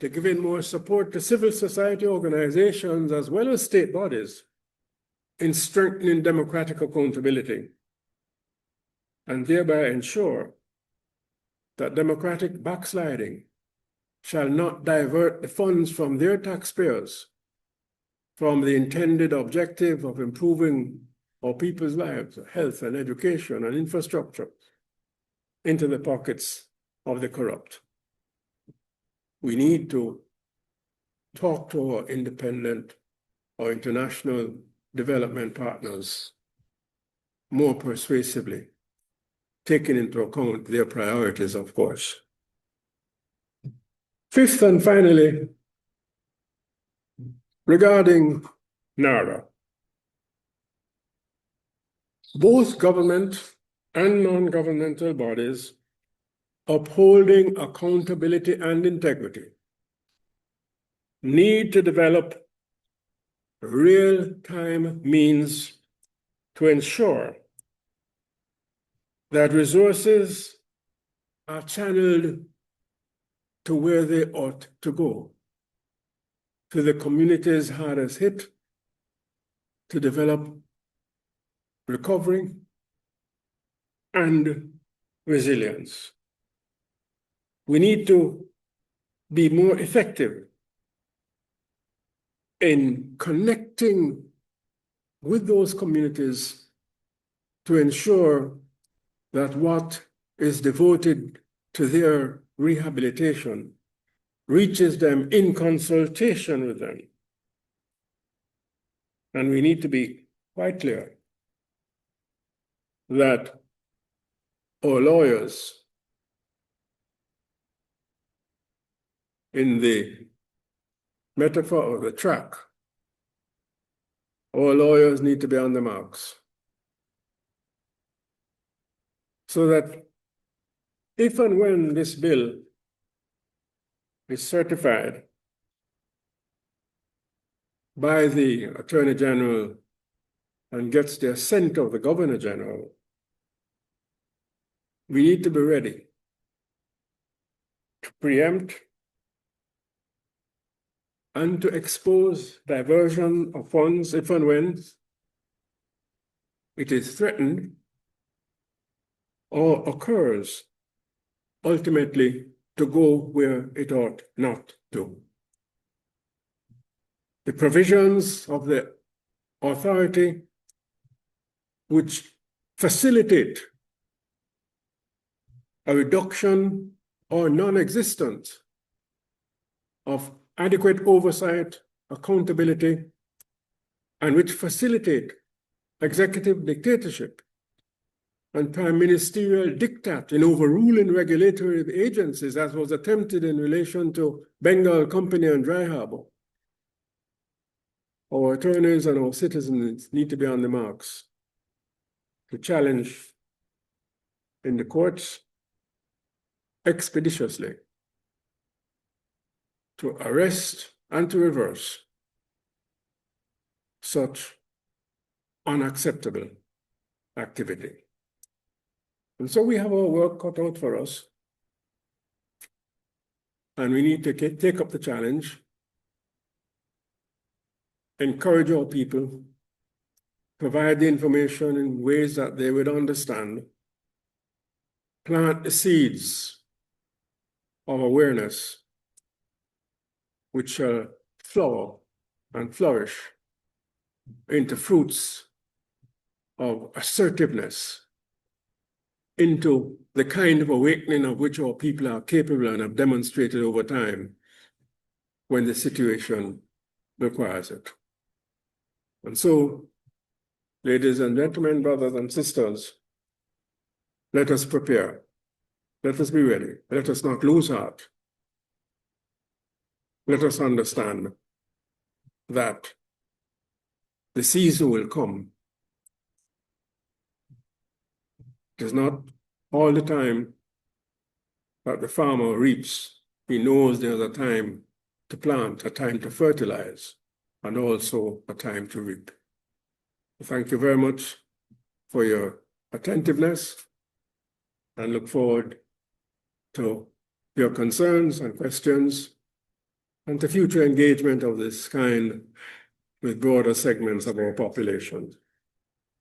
to give in more support to civil society organizations as well as state bodies in strengthening democratic accountability, and thereby ensure that democratic backsliding shall not divert the funds from their taxpayers from the intended objective of improving our people's lives, health and education and infrastructure into the pockets of the corrupt. We need to talk to our independent or international development partners more persuasively, taking into account their priorities, of course. Fifth and finally, regarding NARA, both government and non-governmental bodies upholding accountability and integrity need to develop real-time means to ensure that resources are channeled to where they ought to go, to the communities hardest hit, to develop recovery and resilience. We need to be more effective in connecting with those communities to ensure that what is devoted to their rehabilitation reaches them in consultation with them. And we need to be quite clear that our lawyers in the metaphor of the track, our lawyers need to be on the marks, so that if and when this bill is certified by the Attorney General and gets the assent of the Governor General, we need to be ready to preempt and to expose diversion of funds if and when it is threatened or occurs, ultimately to go where it ought not to. The provisions of the authority which facilitate a reduction or non-existence of adequate oversight, accountability, and which facilitate executive dictatorship and prime ministerial diktat in overruling regulatory agencies, as was attempted in relation to Bengal Company and Dry Harbor. Our attorneys and our citizens need to be on the marks to challenge in the courts expeditiously, to arrest and to reverse such unacceptable activity. And so we have our work cut out for us, and we need to take up the challenge, encourage our people, provide the information in ways that they would understand, plant the seeds of awareness which shall flower and flourish into fruits of assertiveness, into the kind of awakening of which our people are capable and have demonstrated over time when the situation requires it. And so Ladies and gentlemen, brothers and sisters, let us prepare. Let us be ready. Let us not lose heart. Let us understand that the season will come. It is not all the time that the farmer reaps. He knows there's a time to plant, a time to fertilize, and also a time to reap. Thank you very much for your attentiveness and look forward to your concerns and questions and to future engagement of this kind with broader segments of our population.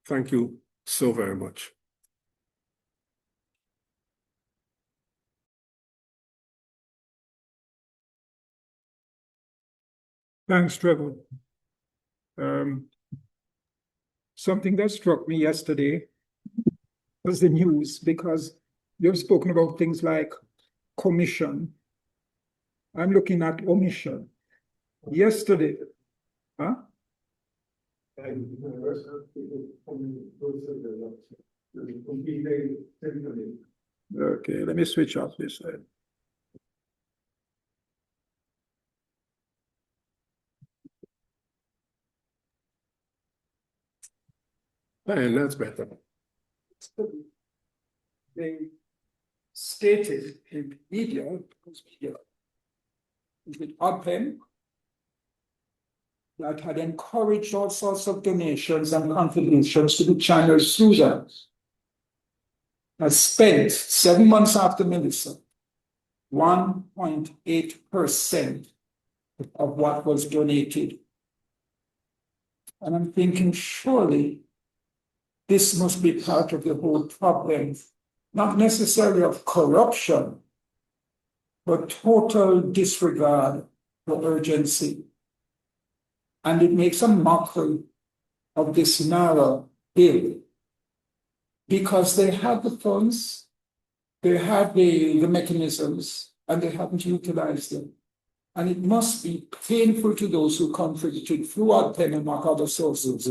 Thank you so very much. Thanks, Trevor. Something that struck me yesterday was the news, because you've spoken about things like commission. I'm looking at omission. Yesterday, huh? Okay, let me switch off this side. And that's better. They stated in media, with Open, that had encouraged all sorts of donations and contributions to the channel students, has spent 7 months after Melissa, 1.8% of what was donated. And I'm thinking, surely this must be part of the whole problem, not necessarily of corruption, but total disregard for urgency. And it makes a mockery of this narrow bill, because they have the funds, they have the mechanisms, and they haven't utilized them. And it must be painful to those who contributed throughout pen and other sources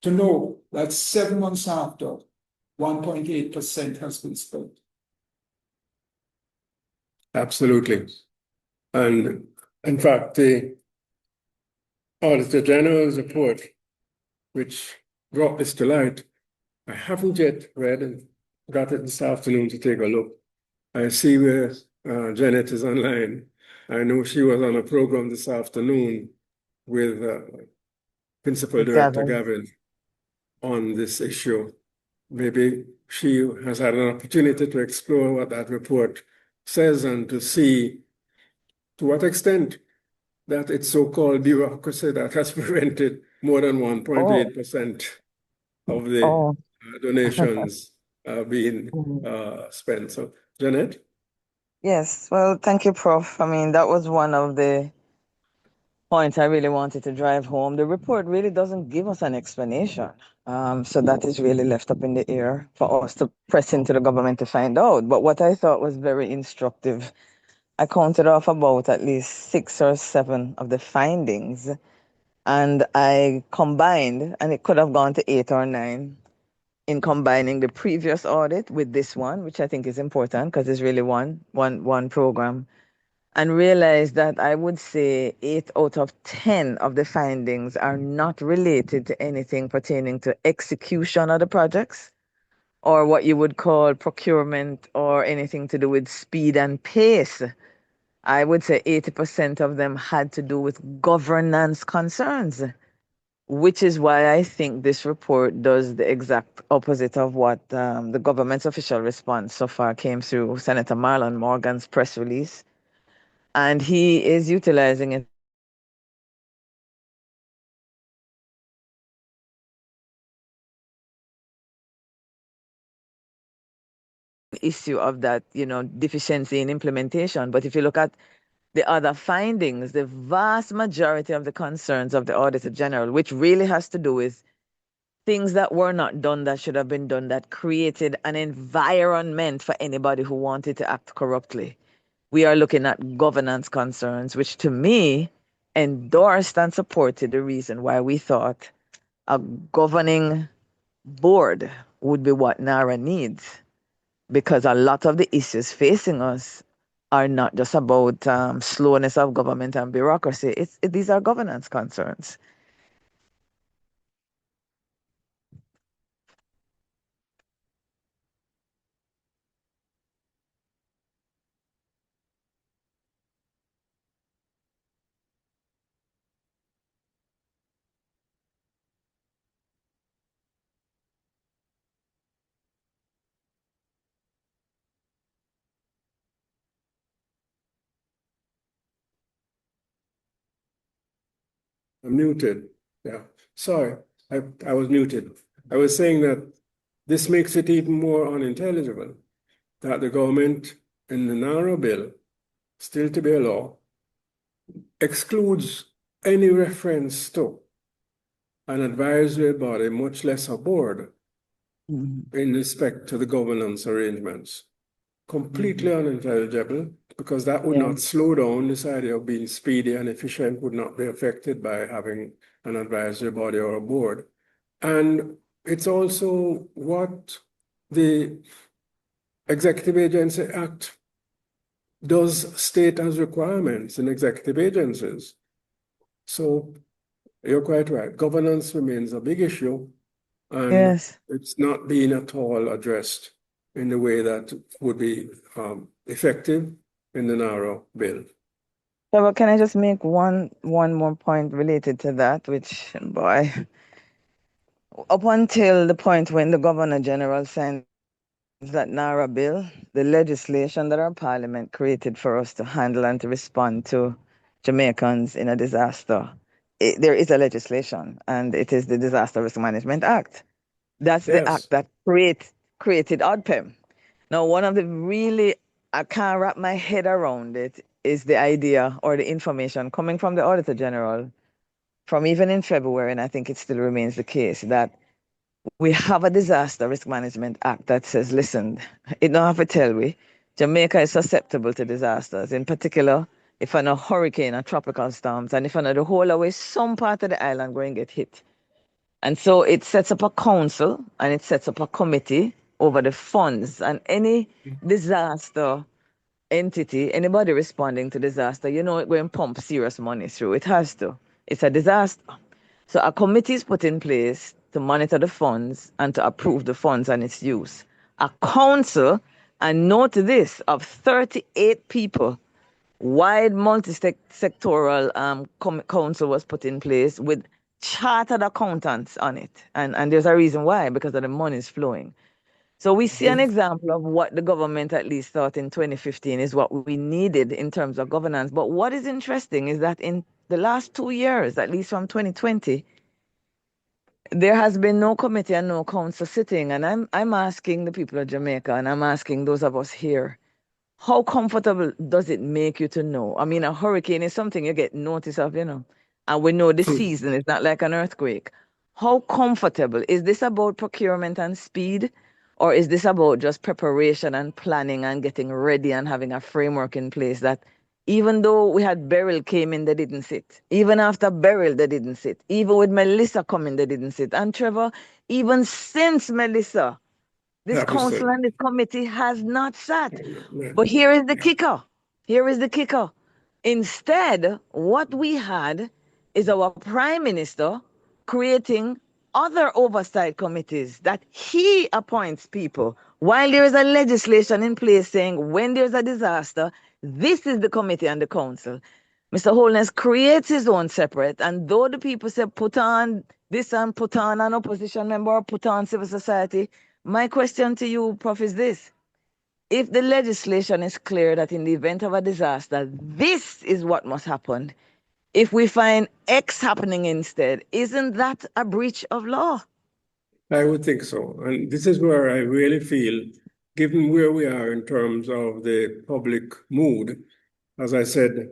to know that 7 months after, 1.8% has been spent. Absolutely. And in fact, the Auditor General's report, which brought this to light, I haven't yet read and got it this afternoon to take a look. I see where Janet is online. I know she was on a program this afternoon with Principal Director Gavin on this issue. Maybe she has had an opportunity to explore what that report says and to see to what extent that it's so-called bureaucracy that has prevented more than 1.8% of the donations being spent. So, Janet? Yes, well, thank you, Prof. I mean, that was one of the points I really wanted to drive home. The report really doesn't give us an explanation. So that is really left up in the air for us to press into the government to find out. But what I thought was very instructive, I counted off about at least 6 or 7 of the findings, and I combined, and it could have gone to 8 or 9, in combining the previous audit with this one, which I think is important because it's really one program, and realized that I would say 8 out of 10 of the findings are not related to anything pertaining to execution of the projects or what you would call procurement or anything to do with speed and pace. I would say 80% of them had to do with governance concerns, which is why I think this report does the exact opposite of what the government's official response so far came through Senator Marlon Morgan's press release. And he is utilizing it issue of that, deficiency in implementation. But if you look at the other findings, the vast majority of the concerns of the Auditor General, which really has to do with things that were not done that should have been done, that created an environment for anybody who wanted to act corruptly. We are looking at governance concerns, which to me endorsed and supported the reason why we thought a governing board would be what NARA needs, because a lot of the issues facing us are not just about slowness of government and bureaucracy. These are governance concerns. I'm muted. Yeah, sorry, I was muted. I was saying that this makes it even more unintelligible that the government in the NARA bill, still to be a law, excludes any reference to an advisory body, much less a board, in respect to the governance arrangements. Completely unintelligible, because that would Yeah. not slow down. This idea of being speedy and efficient would not be affected by having an advisory body or a board. And it's also what the Executive Agency Act does state as requirements in executive agencies. So you're quite right. Governance remains a big issue, and Yes. it's not being at all addressed in the way that would be effective in the NARA bill. So, but can I just make one more point related to that, which, boy, up until the point when the Governor General signed that NARA bill, the legislation that our parliament created for us to handle and to respond to Jamaicans in a disaster, there is a legislation, and it is the Disaster Risk Management Act. That's the Yes. act that created ODPEM. Now, one of the really, I can't wrap my head around it, is the idea or the information coming from the Auditor General from even in February, and I think it still remains the case, that we have a Disaster Risk Management Act that says, listen, it don't have to tell we, Jamaica is susceptible to disasters, in particular, if a hurricane or tropical storms, and if the whole away, some part of the island going to get hit. And so it sets up a council and it sets up a committee over the funds, and any disaster entity, anybody responding to disaster, it going to pump serious money through. It has to. It's a disaster. So a committee is put in place to monitor the funds and to approve the funds and its use. A council, and note this, of 38 people, wide multi-sectoral council was put in place with chartered accountants on it. And there's a reason why, because of the money is flowing. So we see an example of what the government at least thought in 2015 is what we needed in terms of governance. But what is interesting is that in the last 2 years, at least from 2020, there has been no committee and no council sitting. And I'm asking the people of Jamaica, and I'm asking those of us here, how comfortable does it make you to know? I mean, a hurricane is something you get notice of, and we know the season is not like an earthquake. How comfortable? Is this about procurement and speed? Or is this about just preparation and planning and getting ready and having a framework in place that even though we had Beryl came in, they didn't sit. Even after Beryl, they didn't sit. Even with Melissa coming, they didn't sit. And Trevor, even since Melissa, this council and this committee has not sat. But here is the kicker. Here is the kicker. Instead, what we had is our prime minister creating other oversight committees that he appoints people while there is a legislation in place saying when there's a disaster, this is the committee and the council. Mr. Holness creates his own separate, and though the people say put on this and put on an opposition member or put on civil society, my question to you, Prof, is this. If the legislation is clear that in the event of a disaster, this is what must happen, if we find X happening instead, isn't that a breach of law? I would think so. And this is where I really feel, given where we are in terms of the public mood, as I said,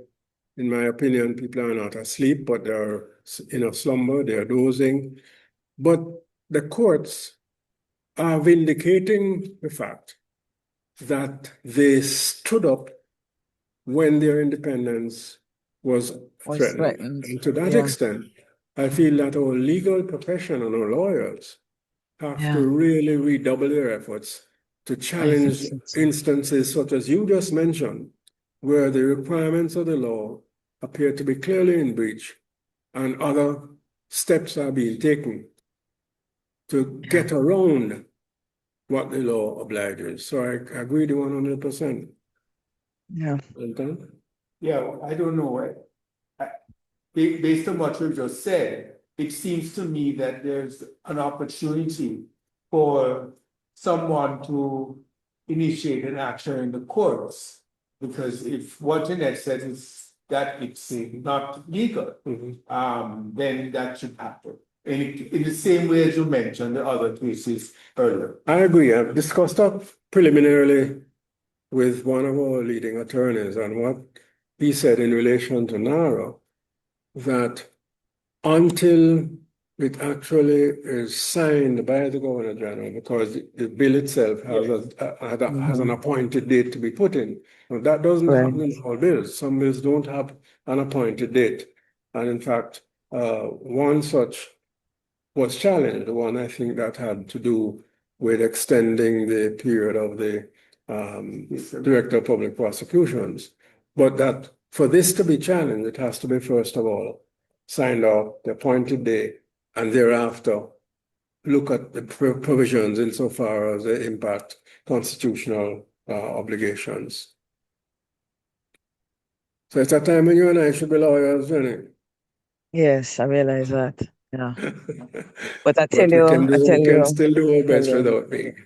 in my opinion, people are not asleep, but they're in a slumber, they're dozing. But the courts are vindicating the fact that they stood up when their independence was threatened. Threatened. And to that Yeah. extent, I feel that our legal profession and our lawyers have to Yeah, really redouble their efforts to I think challenge so too. instances such as you just mentioned, where the requirements of the law appear to be clearly in breach and other steps are being taken to Yeah, get around what the law obliges. So I agree to 100%. yeah, Elton? Yeah, I don't know. Based on what you just said, it seems to me that there's an opportunity for someone to initiate an action in the courts. Because if what Jeanette says is that it's not legal, then that should happen. In the same way as you mentioned the other cases earlier. I agree. I've discussed that preliminarily with one of our leading attorneys, and what he said in relation to NARA, that until it actually is signed by the Governor General, because the bill itself has an appointed date to be put in. Now, that doesn't right. happen in all bills. Some bills don't have an appointed date. And in fact, one such was challenged, the one I think that had to do with extending the period of the Director of Public Prosecutions. But that for this to be challenged, it has to be, first of all, signed off, the appointed day, and thereafter look at the provisions insofar as they impact constitutional obligations. So it's a time when you and I should be lawyers, isn't it? Yes, I realize that. Yeah. But But we can still do I our tell best you, without being.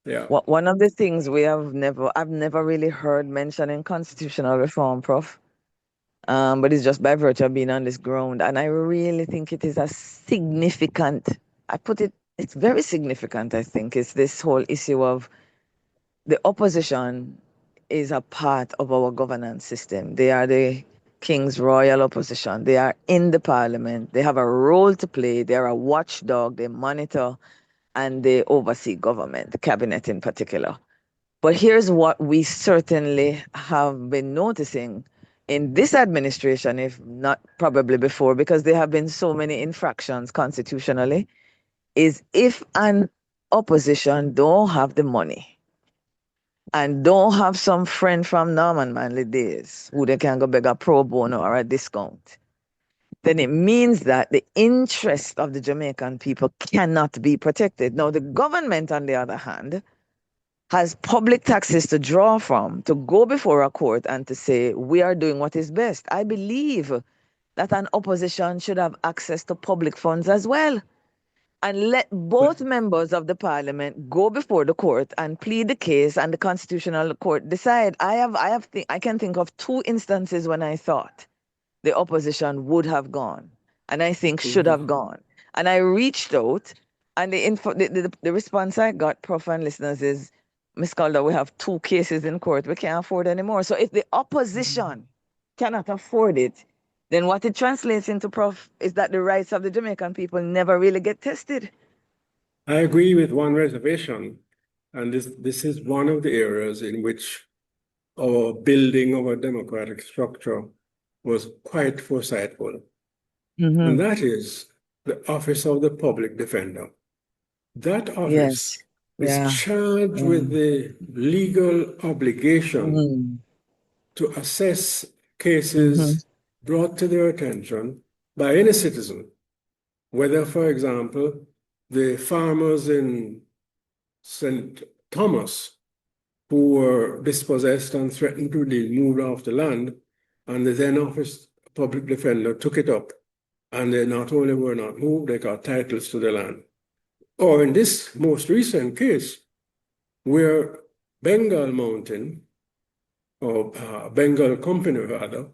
Yeah. one of the things I've never really heard mentioned in constitutional reform, Prof. But it's just by virtue of being on this ground. And I really think it is a significant, it's very significant, I think. It's this whole issue of the opposition is a part of our governance system. They are the King's Royal Opposition. They are in the parliament. They have a role to play. They are a watchdog. They monitor and they oversee government, the cabinet in particular. But here's what we certainly have been noticing in this administration, if not probably before, because there have been so many infractions constitutionally, is if an opposition don't have the money and don't have some friend from Norman Manley days who they can go beg a pro bono or a discount, then it means that the interest of the Jamaican people cannot be protected. Now, the government, on the other hand, has public taxes to draw from to go before a court and to say, we are doing what is best. I believe that an opposition should have access to public funds as well. And let both members of the parliament go before the court and plead the case, and the constitutional court decide. I can think of two instances when I thought the opposition would have gone, and I think should have gone. And I reached out, and the response I got, Prof and listeners, is, Ms. Calder, we have two cases in court. We can't afford anymore. So if the opposition cannot afford it, then what it translates into, Prof, is that the rights of the Jamaican people never really get tested. I agree with one reservation, and this is one of the areas in which our building of a democratic structure was quite foresightful. And that is the office of the public defender. That office Yes. is Yeah. charged with the legal obligation to assess cases brought to their attention by any citizen, whether, for example, the farmers in St. Thomas who were dispossessed and threatened to be moved off the land, and the then office public defender took it up, and they not only were not moved, they got titles to the land. Or in this most recent case, where Bengal Mountain, or Bengal Company rather,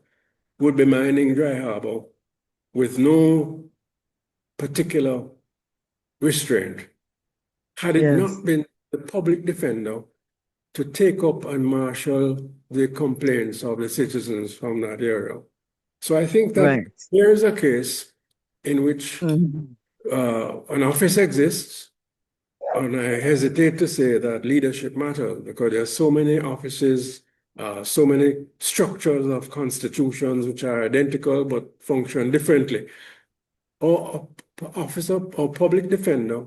would be mining dry harbor with no particular restraint, had it Yes. not been the public defender to take up and marshal the complaints of the citizens from that area. So I think that Right. there is a case in which an office exists, and I hesitate to say that leadership matters because there are so many offices, so many structures of constitutions which are identical but function differently. or officer or public defender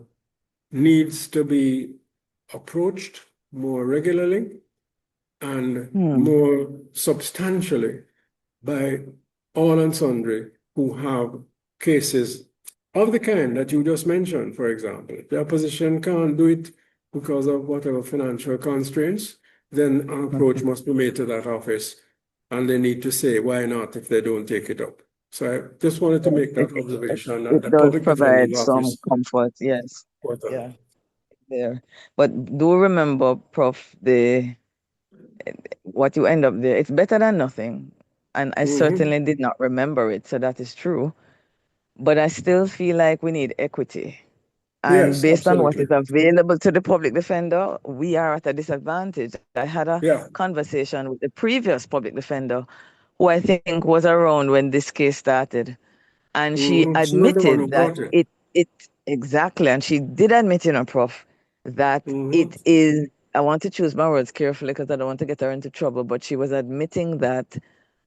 needs to be approached more regularly and more substantially by all and sundry who have cases of the kind that you just mentioned, for example. If the opposition can't do it because of whatever financial constraints, then an approach must be made to that office, and they need to say why not if they don't take it up. So I just wanted to make that observation that It the does public provide defender's some office. comfort, yes. Important. Yeah, there. But do remember, Prof, what you end up there, it's better than nothing. And I certainly did not remember it, so that is true. But I still feel like we need equity. And Yes, based on what is absolutely. available to the public defender, we are at a disadvantage. I had a Yeah. conversation with the previous public defender, who I think was around when this case started. And she She was the one who admitted that brought it. it exactly, and she did admit, Prof, that Mhm. it is, I want to choose my words carefully because I don't want to get her into trouble, but she was admitting that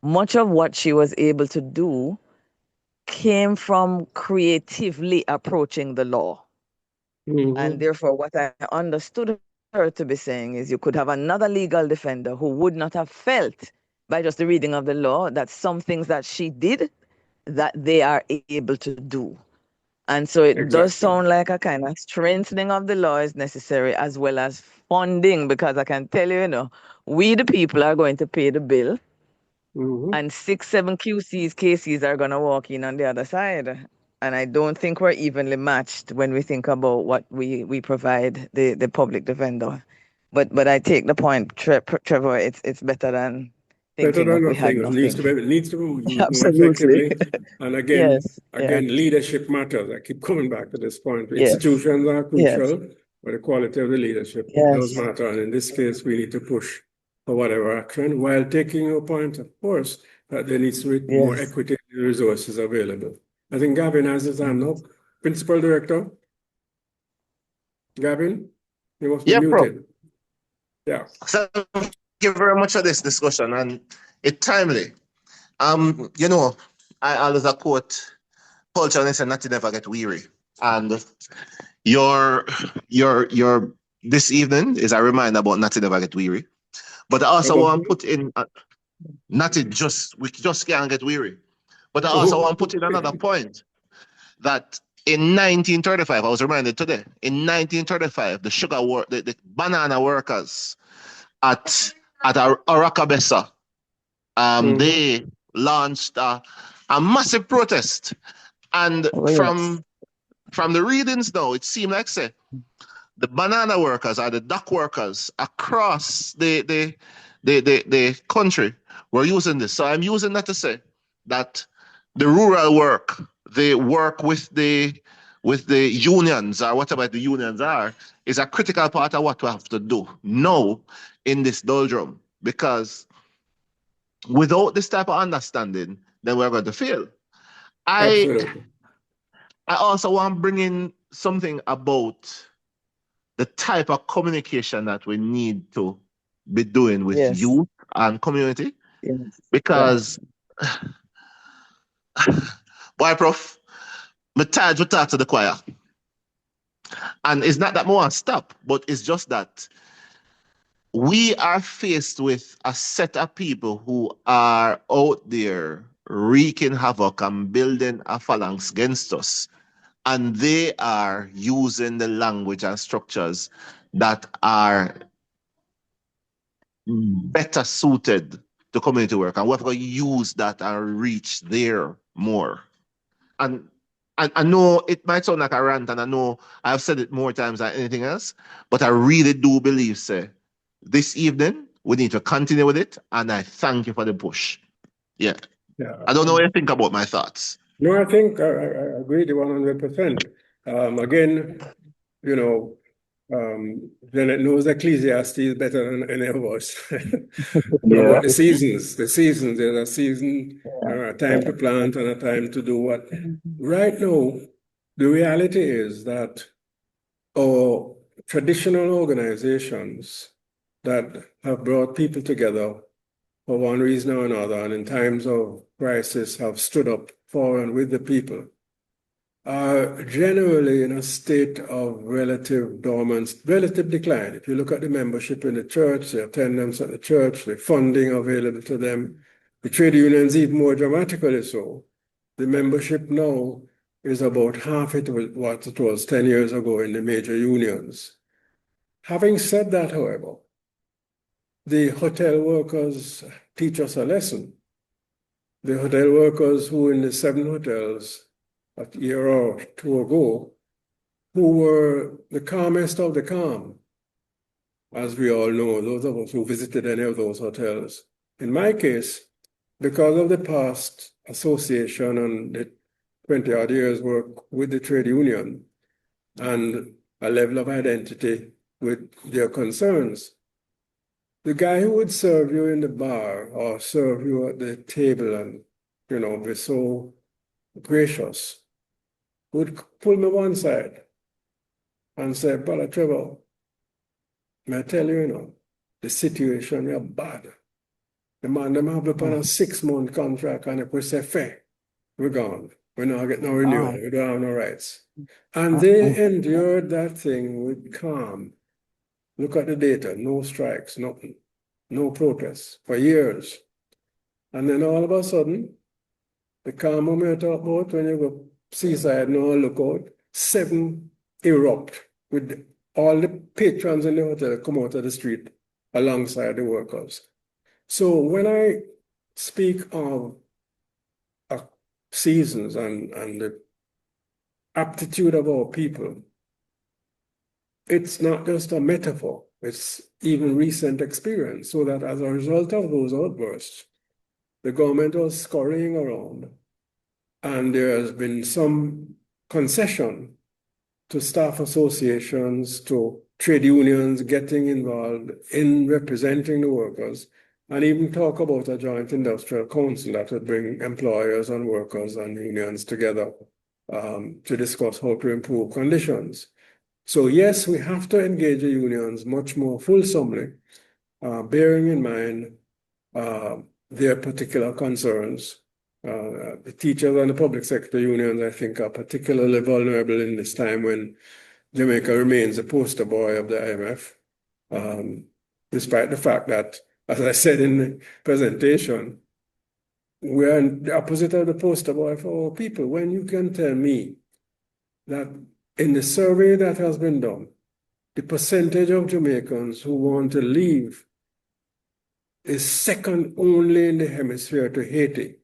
much of what she was able to do came from creatively approaching the law. And Mhm. therefore, what I understood her to be saying is you could have another legal defender who would not have felt by just the reading of the law that some things that she did that they are able to do. And so it does Exactly. sound like a kind of strengthening of the law is necessary as well as funding, because I can tell you, we the people are going to pay the bill, Mhm. and 6, 7 QCs, KCs are going to walk in on the other side. And I don't think we're evenly matched when we think about what we provide the public defender. But I take the point, Trevor, it's better than Better thinking than of we had nothing. nothing. It needs to be used more Absolutely. effectively. And Yes. Yeah. again, leadership matters. I keep coming back to this point. Yes. Institutions are Yes. crucial, but the quality of the leadership does Yes. matter. And in this case, we need to push for whatever action, while taking your point, of course, that there needs to be more Yes. equity in the resources available. I think Gavin has his hand up. Principal Director, Gavin, you must be Yeah, bro. muted. Yeah. So thank you very much for this discussion, and it's timely. You know, I always a quote, culture and say nothing never get weary. And your this evening is a reminder about nothing never get weary. But I also want to put in nothing just we just can't get weary. But I also want to put in another point that in 1935, I was reminded today, in 1935, the banana workers at Arakabessa, they launched a massive protest. And Oh, yes. from the readings now, it seemed like say the banana workers or the dock workers across the country were using this. So I'm using that to say that the rural work, they work with the unions or whatever the unions are, is a critical part of what we have to do now in this doldrum. Because without this type of understanding, then we're going to fail. I Absolutely. I also want to bring in something about the type of communication that we need to be doing with Yes. youth and community. Yes. Yeah. Because, boy, Prof, I'm tired to talk to the choir. And it's not that we want to stop, but it's just that we are faced with a set of people who are out there wreaking havoc and building a phalanx against us. And they are using the language and structures that are better suited to community work. And we're going to use that and reach there more. And I know it might sound like a rant, and I know I've said it more times than anything else, but I really do believe, say, this evening we need to continue with it. And I thank you for the push. Yeah. Yeah. I don't know what you think about my thoughts. No, I think I agree to 100%. Again, you know, then it knows Ecclesiastes better than any of us Yeah. about the seasons. The seasons, there's a season, a time Yeah. to plant and a time to do what. Right now, the reality is that our traditional organizations that have brought people together for one reason or another, and in times of crisis have stood up for and with the people, are generally in a state of relative dormance, relative decline. If you look at the membership in the church, the attendance at the church, the funding available to them, the trade unions even more dramatically so. The membership now is about half it what it was 10 years ago in the major unions. Having said that, however, the hotel workers teach us a lesson. The hotel workers who in the 7 hotels a year or two ago, who were the calmest of the calm, as we all know, those of us who visited any of those hotels. In my case, because of the past association and the 20-odd years work with the trade union and a level of identity with their concerns, the guy who would serve you in the bar or serve you at the table and, be so gracious would pull me one side and say, Brother Trevor, may I tell you, the situation is bad. The man them have upon a 6-month contract and if we say fair, we're gone. We're not getting no renewal. We don't have no rights. And they endured that thing with calm. Look at the data, no strikes, nothing, no protests for years. And then all of a sudden, the calm moment talk about when you go seaside, no lookout, 7 erupt with all the patrons in the hotel come out of the street alongside the workers. So when I speak of seasons and the aptitude of our people, it's not just a metaphor, it's even recent experience, so that as a result of those outbursts, the government was scurrying around and there has been some concession to staff associations, to trade unions getting involved in representing the workers, and even talk about a joint industrial council that would bring employers and workers and unions together to discuss how to improve conditions. So yes, we have to engage the unions much more fulsomely, bearing in mind their particular concerns. The teachers and the public sector unions, I think, are particularly vulnerable in this time when Jamaica remains the poster boy of the IMF, despite the fact that, as I said in the presentation, we are the opposite of the poster boy for our people. When you can tell me that in the survey that has been done, the percentage of Jamaicans who want to leave is second only in the hemisphere to Haiti,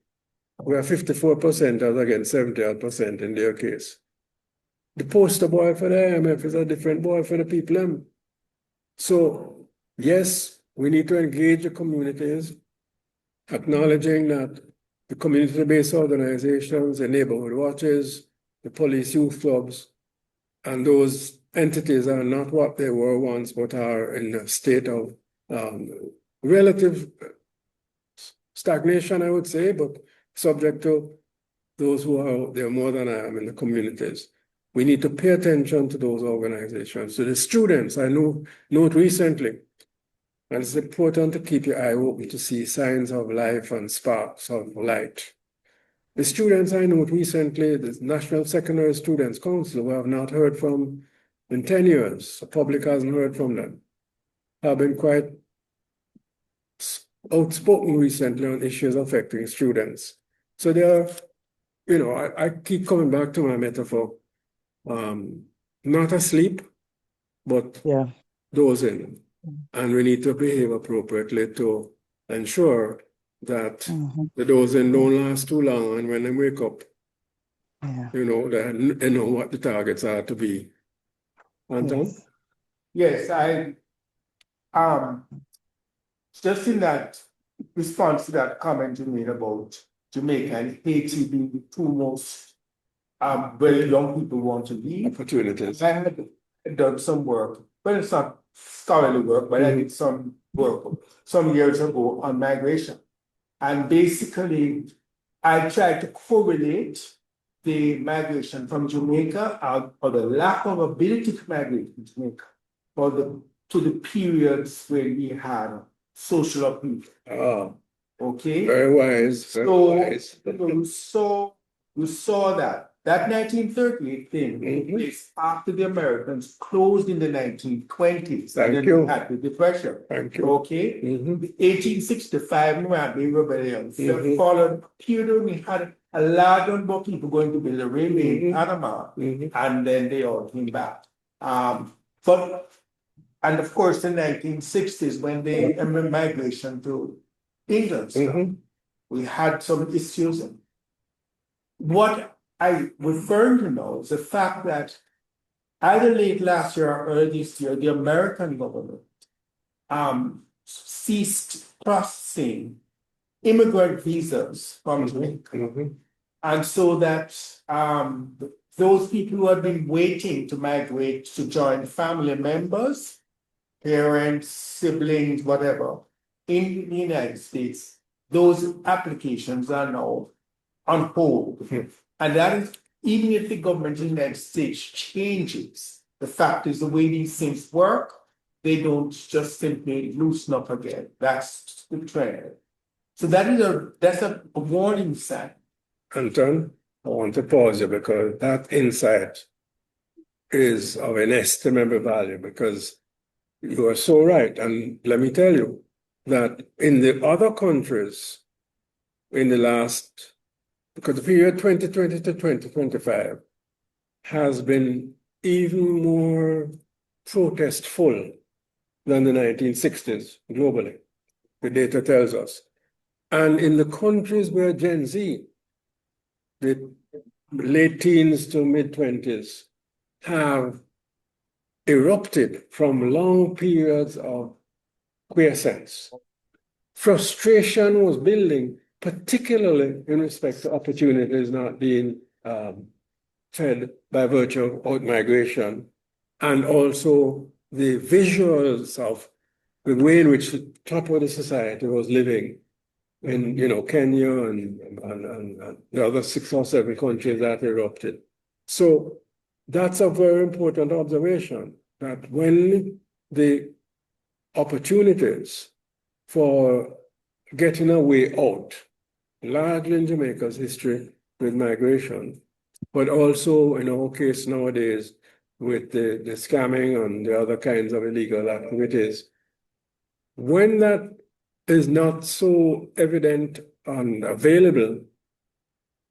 where 54% as against 70% in their case. The poster boy for the IMF is a different boy for the people. So yes, we need to engage the communities, acknowledging that the community-based organizations, the neighborhood watches, the police youth clubs, and those entities are not what they were once, but are in a state of relative stagnation, I would say, but subject to those who are out there more than I am in the communities. We need to pay attention to those organizations. So the students, I note recently, and it's important to keep your eye open to see signs of life and sparks of light. The students I note recently, the National Secondary Students Council, who I have not heard from in 10 years, the public hasn't heard from them, have been quite outspoken recently on issues affecting students. So they are, I keep coming back to my metaphor, not asleep, but dozing. And we need to behave appropriately to ensure that the dozing don't last too long, and when they wake up, they know what the targets are to be. Anton? Yes, I just in that response to that comment you made about Jamaica and Haiti being the two most where young people want to leave. Opportunities. I had done some work, but it's not scholarly work, but I did some work some years ago on migration. And basically, I tried to correlate the migration from Jamaica or the lack of ability to migrate from Jamaica to the periods where we had social upheaval. Okay? Very wise. Very wise. We saw that that 1938 thing took place after the Americans closed in the 1920s. Thank and then you. we had the Depression. Thank you. Okay? Mhm. The 1865 Nwabwe Rebellion Mhm. followed, period, we had a large number of people going to build a railway in Panama, and then they all came back. And of course, the 1960s, when the migration to England started, we had some issues. What I refer to now is the fact that either late last year or early this year, the American government ceased processing immigrant visas from Jamaica. And so that those people who have been waiting to migrate to join family members, parents, siblings, whatever, in the United States, those applications are now on hold. And that is, even if the government in the United States changes, the fact is the way these things work, they don't just simply loosen up again. That's the trend. So that's a warning sign. Anton, I want to pause you because that insight is of inestimable value because you are so right. And let me tell you that in the other countries, in the last, because the period 2020 to 2025 has been even more protestful than the 1960s globally, the data tells us. And in the countries where Gen Z, the late teens to mid-20s, have erupted from long periods of quiescence, frustration was building, particularly in respect to opportunities not being fed by virtue of out-migration, and also the visuals of the way in which the top of the society was living in, Kenya and the other 6 or 7 countries that erupted. So that's a very important observation, that when the opportunities for getting a way out, largely in Jamaica's history with migration, but also in our case nowadays with the scamming and the other kinds of illegal activities, when that is not so evident and available,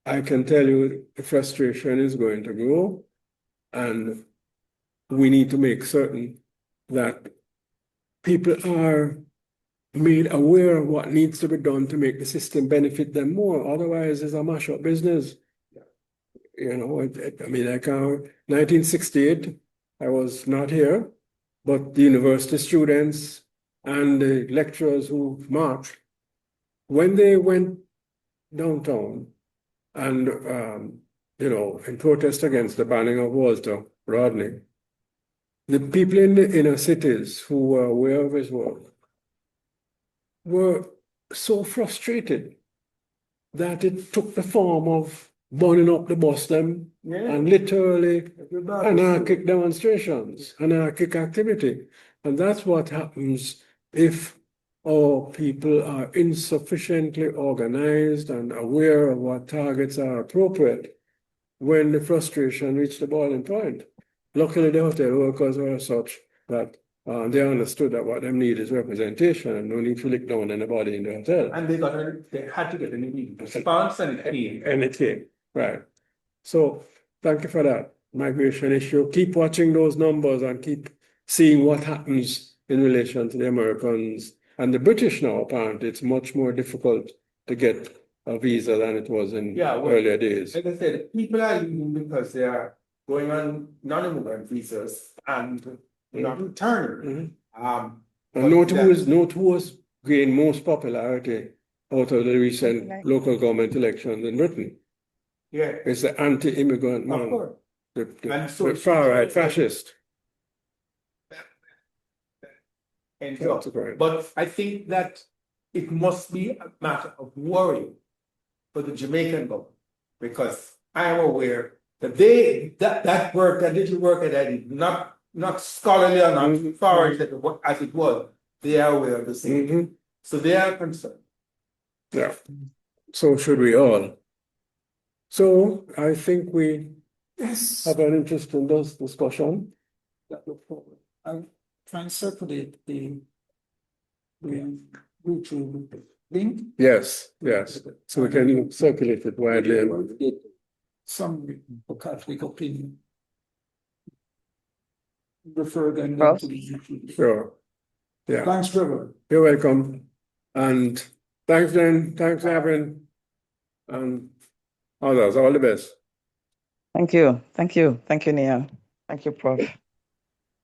I can tell you the frustration is going to grow, and we need to make certain that people are made aware of what needs to be done to make the system benefit them more. Otherwise, it's a mash-up business. Like 1968, I was not here, but the university students and the lecturers who marched, when they went downtown and, in protest against the banning of Walter Rodney, the people in the inner cities who were aware of his work were so frustrated that it took the form of burning up the bus them and literally anarchic demonstrations, anarchic activity. And that's what happens if our people are insufficiently organized and aware of what targets are appropriate when the frustration reached the boiling point. Luckily, the hotel workers were such that they understood that what they need is representation and no need to lick down anybody in the hotel. And they had to get an immediate response, and it came. And it came, right. So thank you for that migration issue. Keep watching those numbers and keep seeing what happens in relation to the Americans and the British now. Apparently, it's much more difficult to get a visa than it was in earlier days. Like I said, people are leaving because they are going on non-immigrant visas and not returning. And note who has gained most popularity out of the recent local government elections in Britain. Yeah. It's the anti-immigrant man, Of course. the far-right fascist. But I think that it must be a matter of worry for the Jamaican government, because I am aware that that work, that little work that I did, not scholarly or not far as it was, they are aware of the same. So they are concerned. Yeah. So should we all. So I think we Yes. have an interest in this discussion. That look forward. I'll try and circulate the YouTube link. Yes, yes. So we can circulate it widely. Get some Catholic opinion. Refer them then Prof? to the YouTube. Sure. Yeah, Thanks, Trevor. you're welcome. And thanks, Jen. Thanks, Evan. And others. All the best. Thank you. Thank you. Thank you, Nia. Thank you, Prof.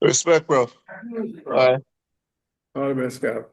Respect, bro. Bye. All the best, Cal.